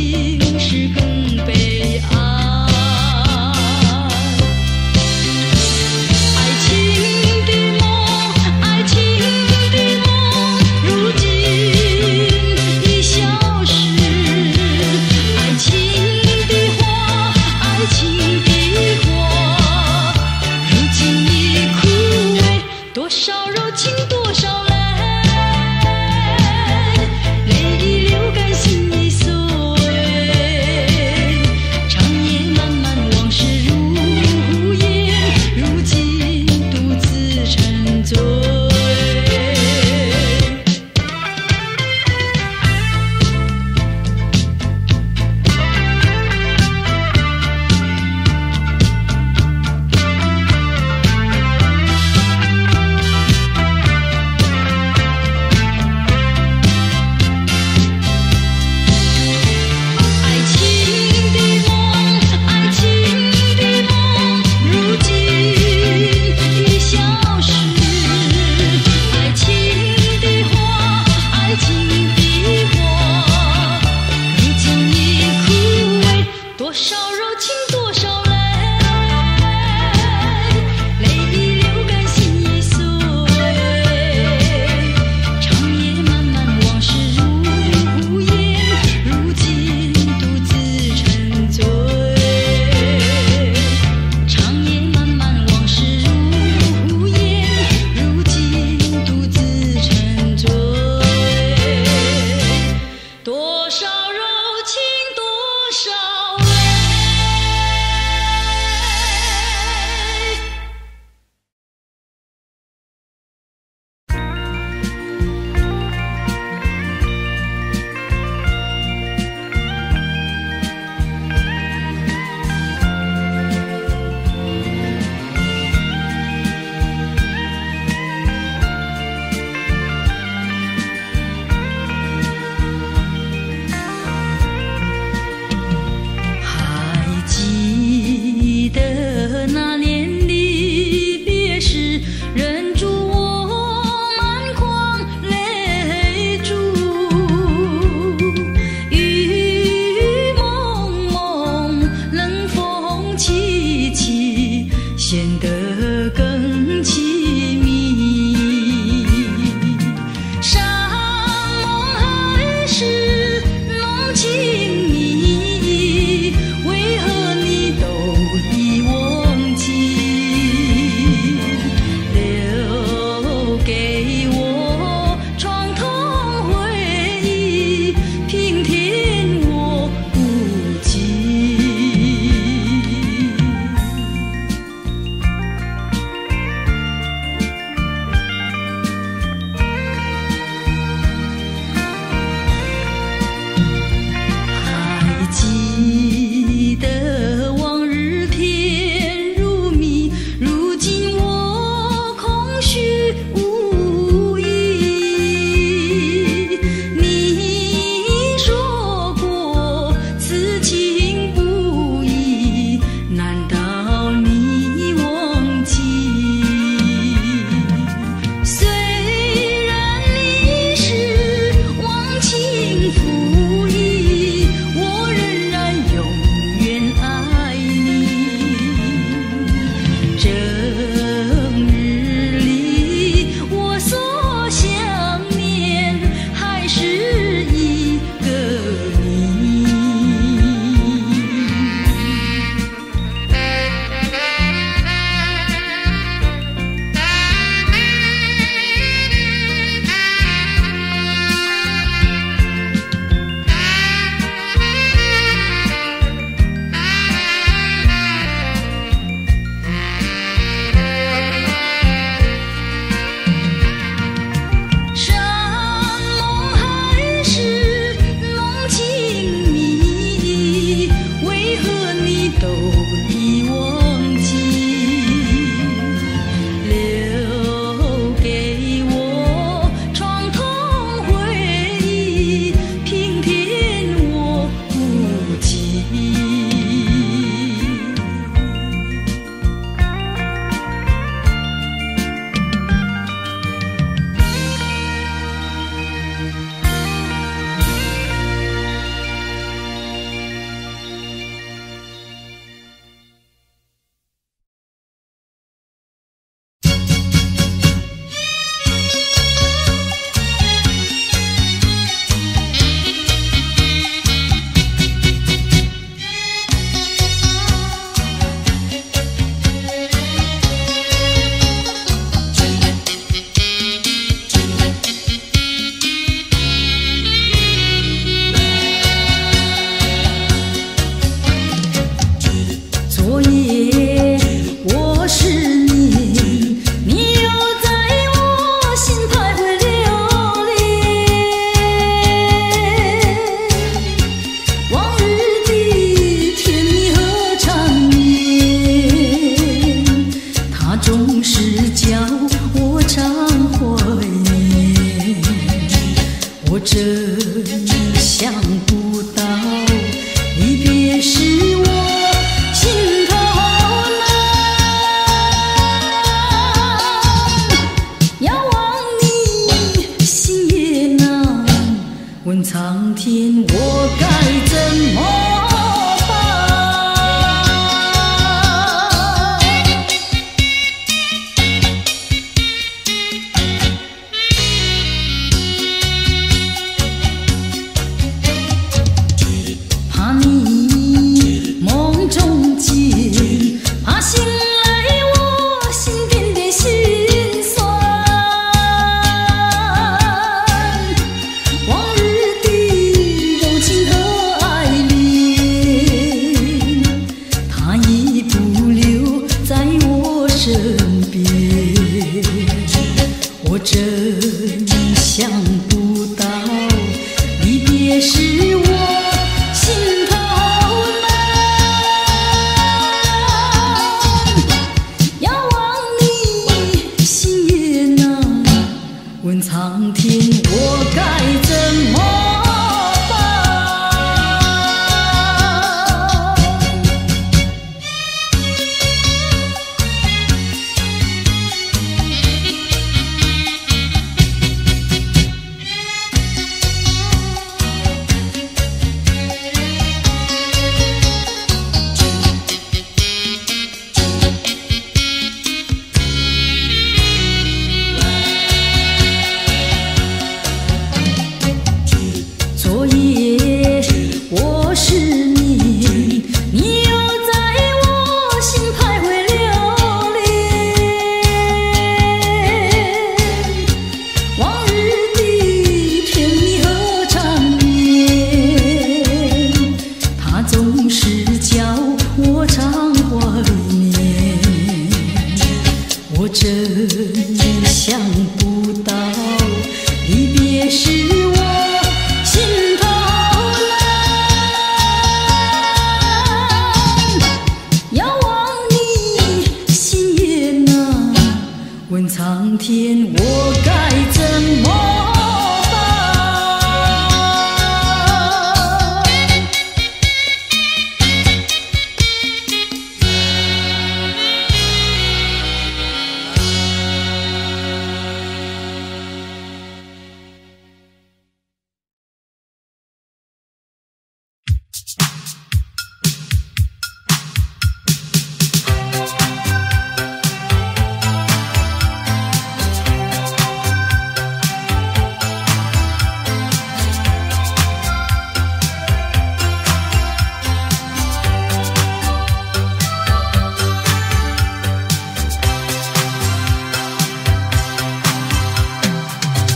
真想不到，离别时我心头难。遥望你，心也难。问苍天，我该怎么办？怕你梦中见，怕醒来我心点点心酸。往日的柔情和爱恋，它已不留在我身边。我真想不到，离别时我心头难。遥望你，心也难。问苍天，我该怎么办？昨夜我失眠，你又在我心徘徊流连。往日的甜蜜和缠绵，它总是叫我常怀念。我真想不到，离别时我心头难。遥望你，心也难。问苍天，我该怎么办？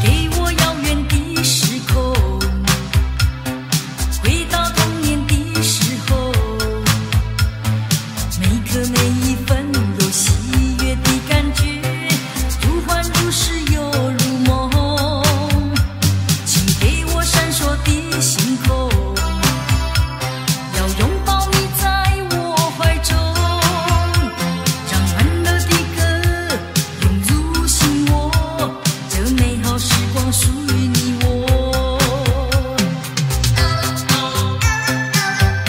给我遥远的时空，回到童年的时候，每刻每一分有喜悦的感觉，如幻如是又如梦。请给我闪烁的星空，要拥抱你在我怀中，让欢乐的歌涌入心窝，这美好时光属于你我。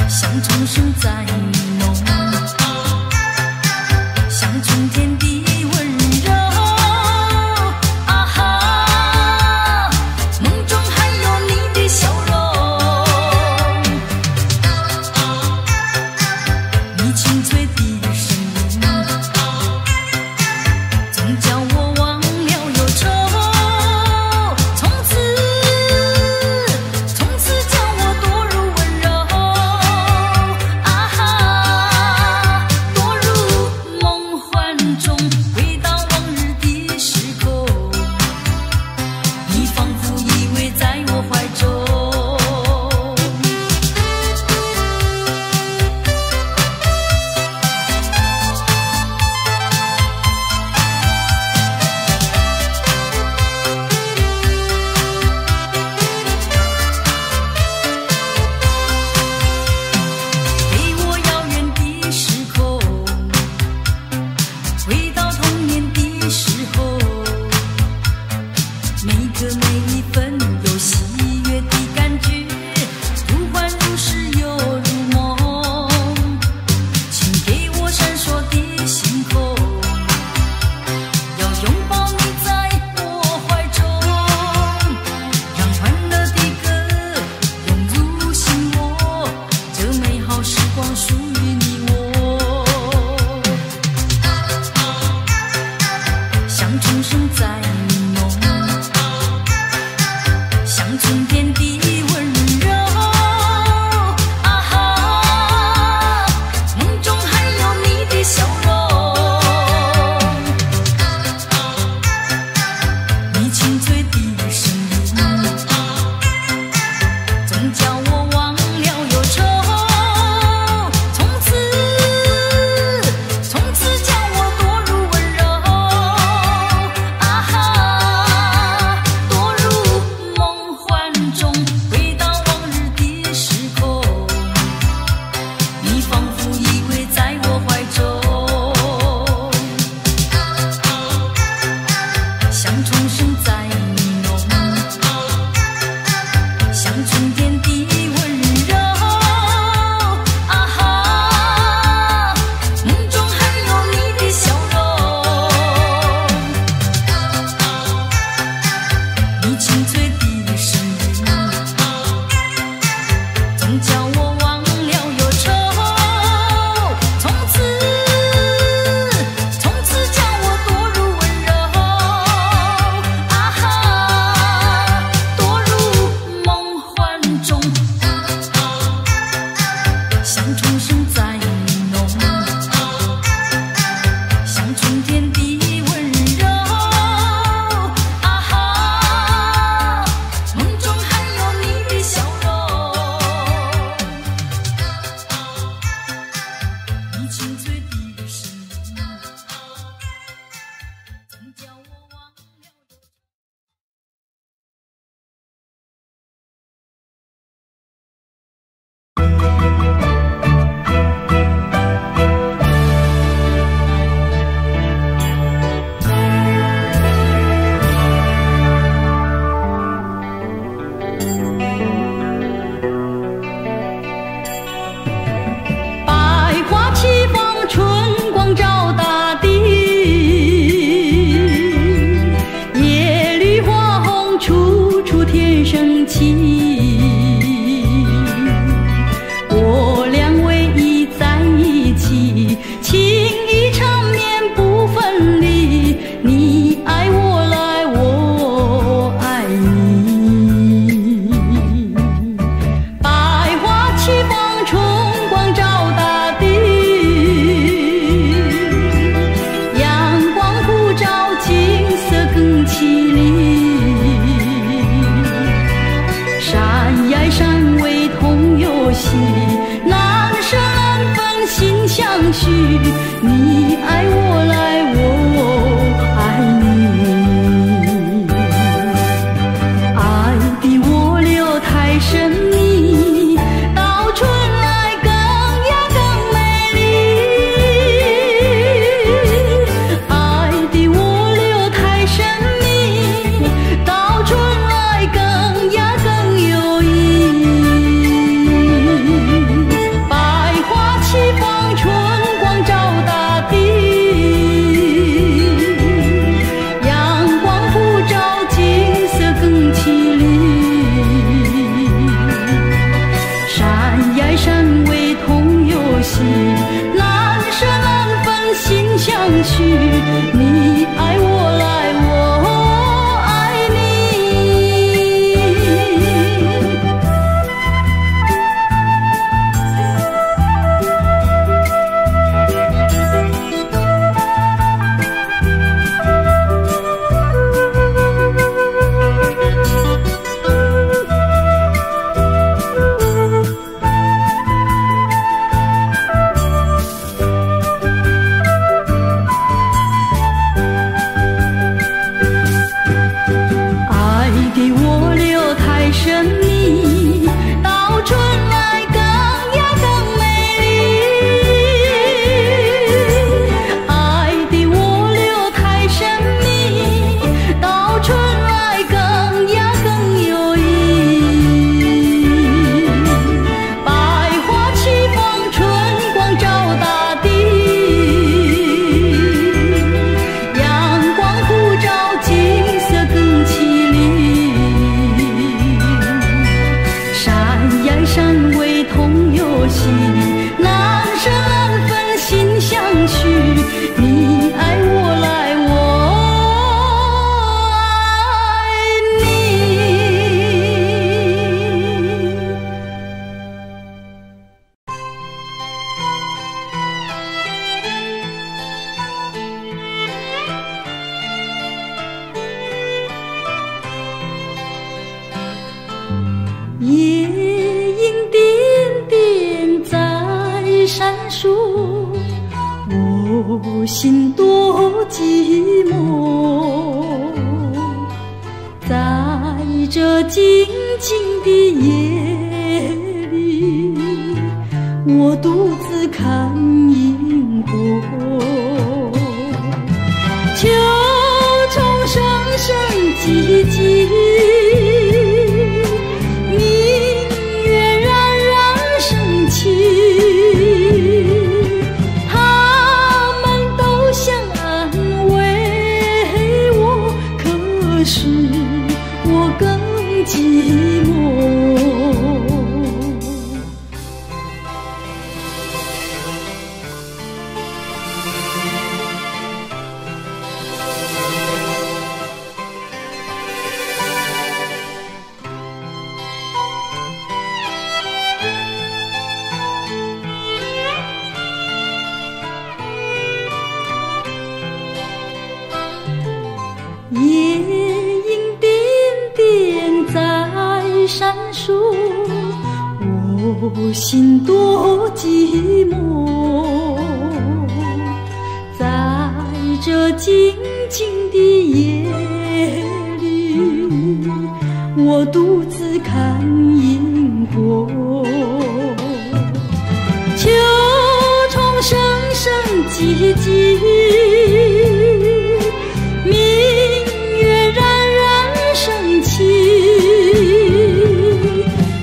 像钟声在浓，像春天的温柔。啊哈，梦中还有你的笑容，你清脆的声音，总叫我忘了忧愁。从此叫我堕入温柔。啊哈，堕入梦幻中，回到往日的时空，你仿佛依偎在我怀中。给我遥远的时空，回到童年的时候，每刻每一分有喜心多寂寞，在这静静的夜里，我独自看萤火，秋虫声声唧唧，明月冉冉升起。是我更寂寞。闪烁，我心多寂寞，在这静静的夜里，我独自看萤火。迹，明月冉冉升起，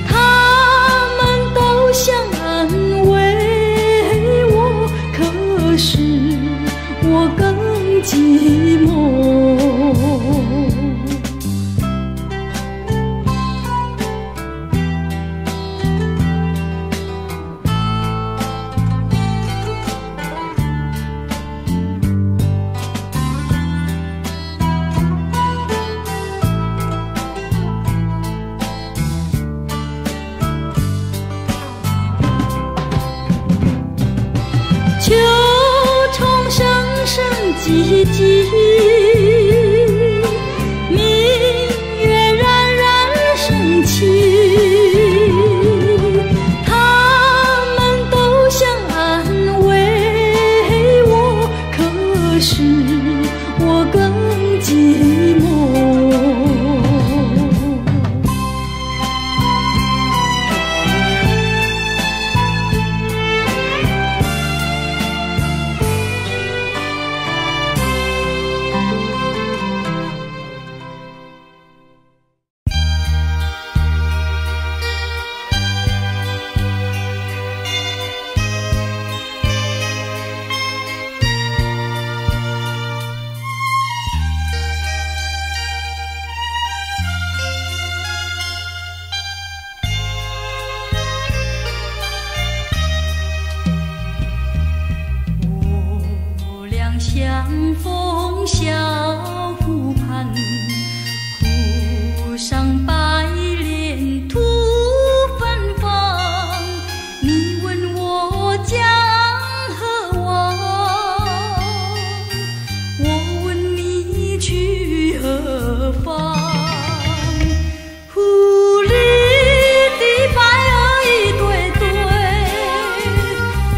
他们都想安慰我，可是我更寂寞。秋虫声声唧唧，明月冉冉升起，他们都想安慰我，可是我更寂寞。相逢小湖畔，湖上白莲吐芬芳。你问我将何往，我问你去何方。湖里的白鹅一对对，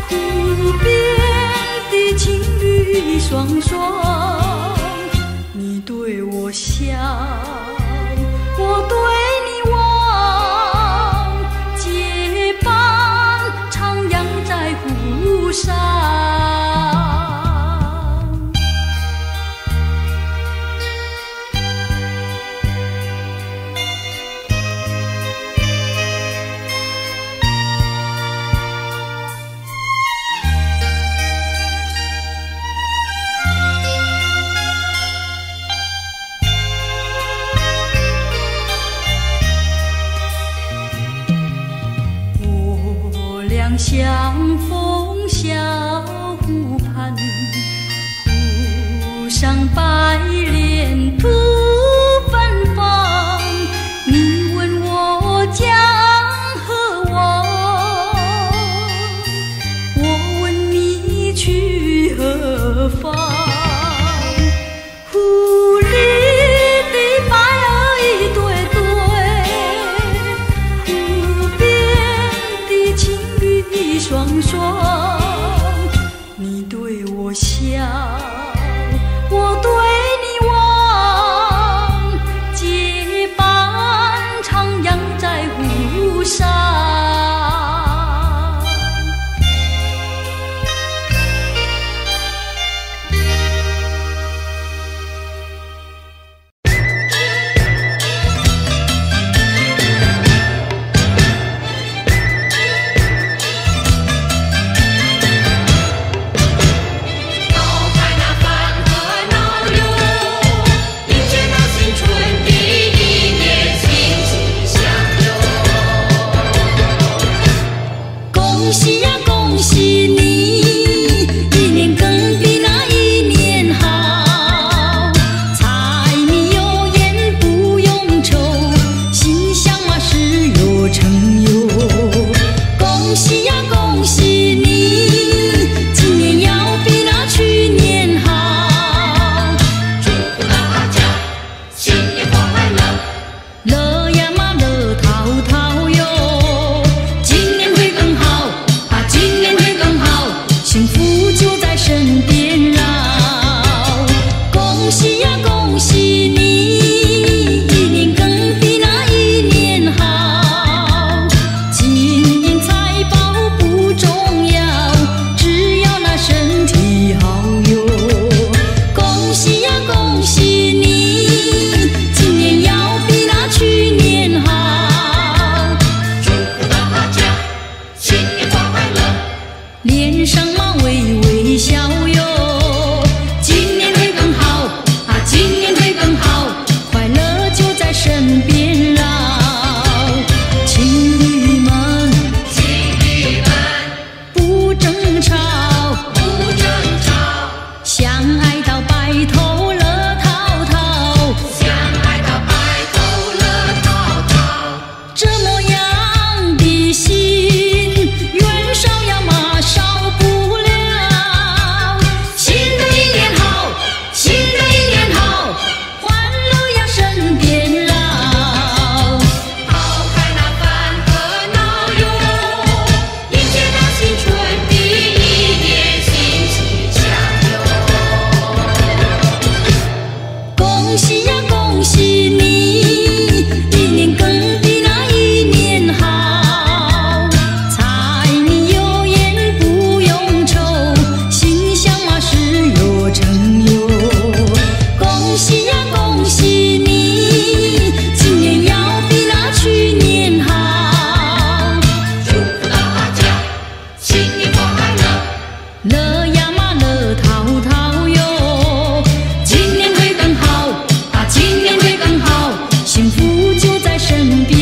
湖边的情侣双双，你对我笑，我对你望，结伴徜徉在湖上。相逢小湖畔，湖上白莲吐芬芳。你问我将何往，我问你去何方。湖里的白鹅一对对，湖边的情侣双双，你对我笑，我对你身边。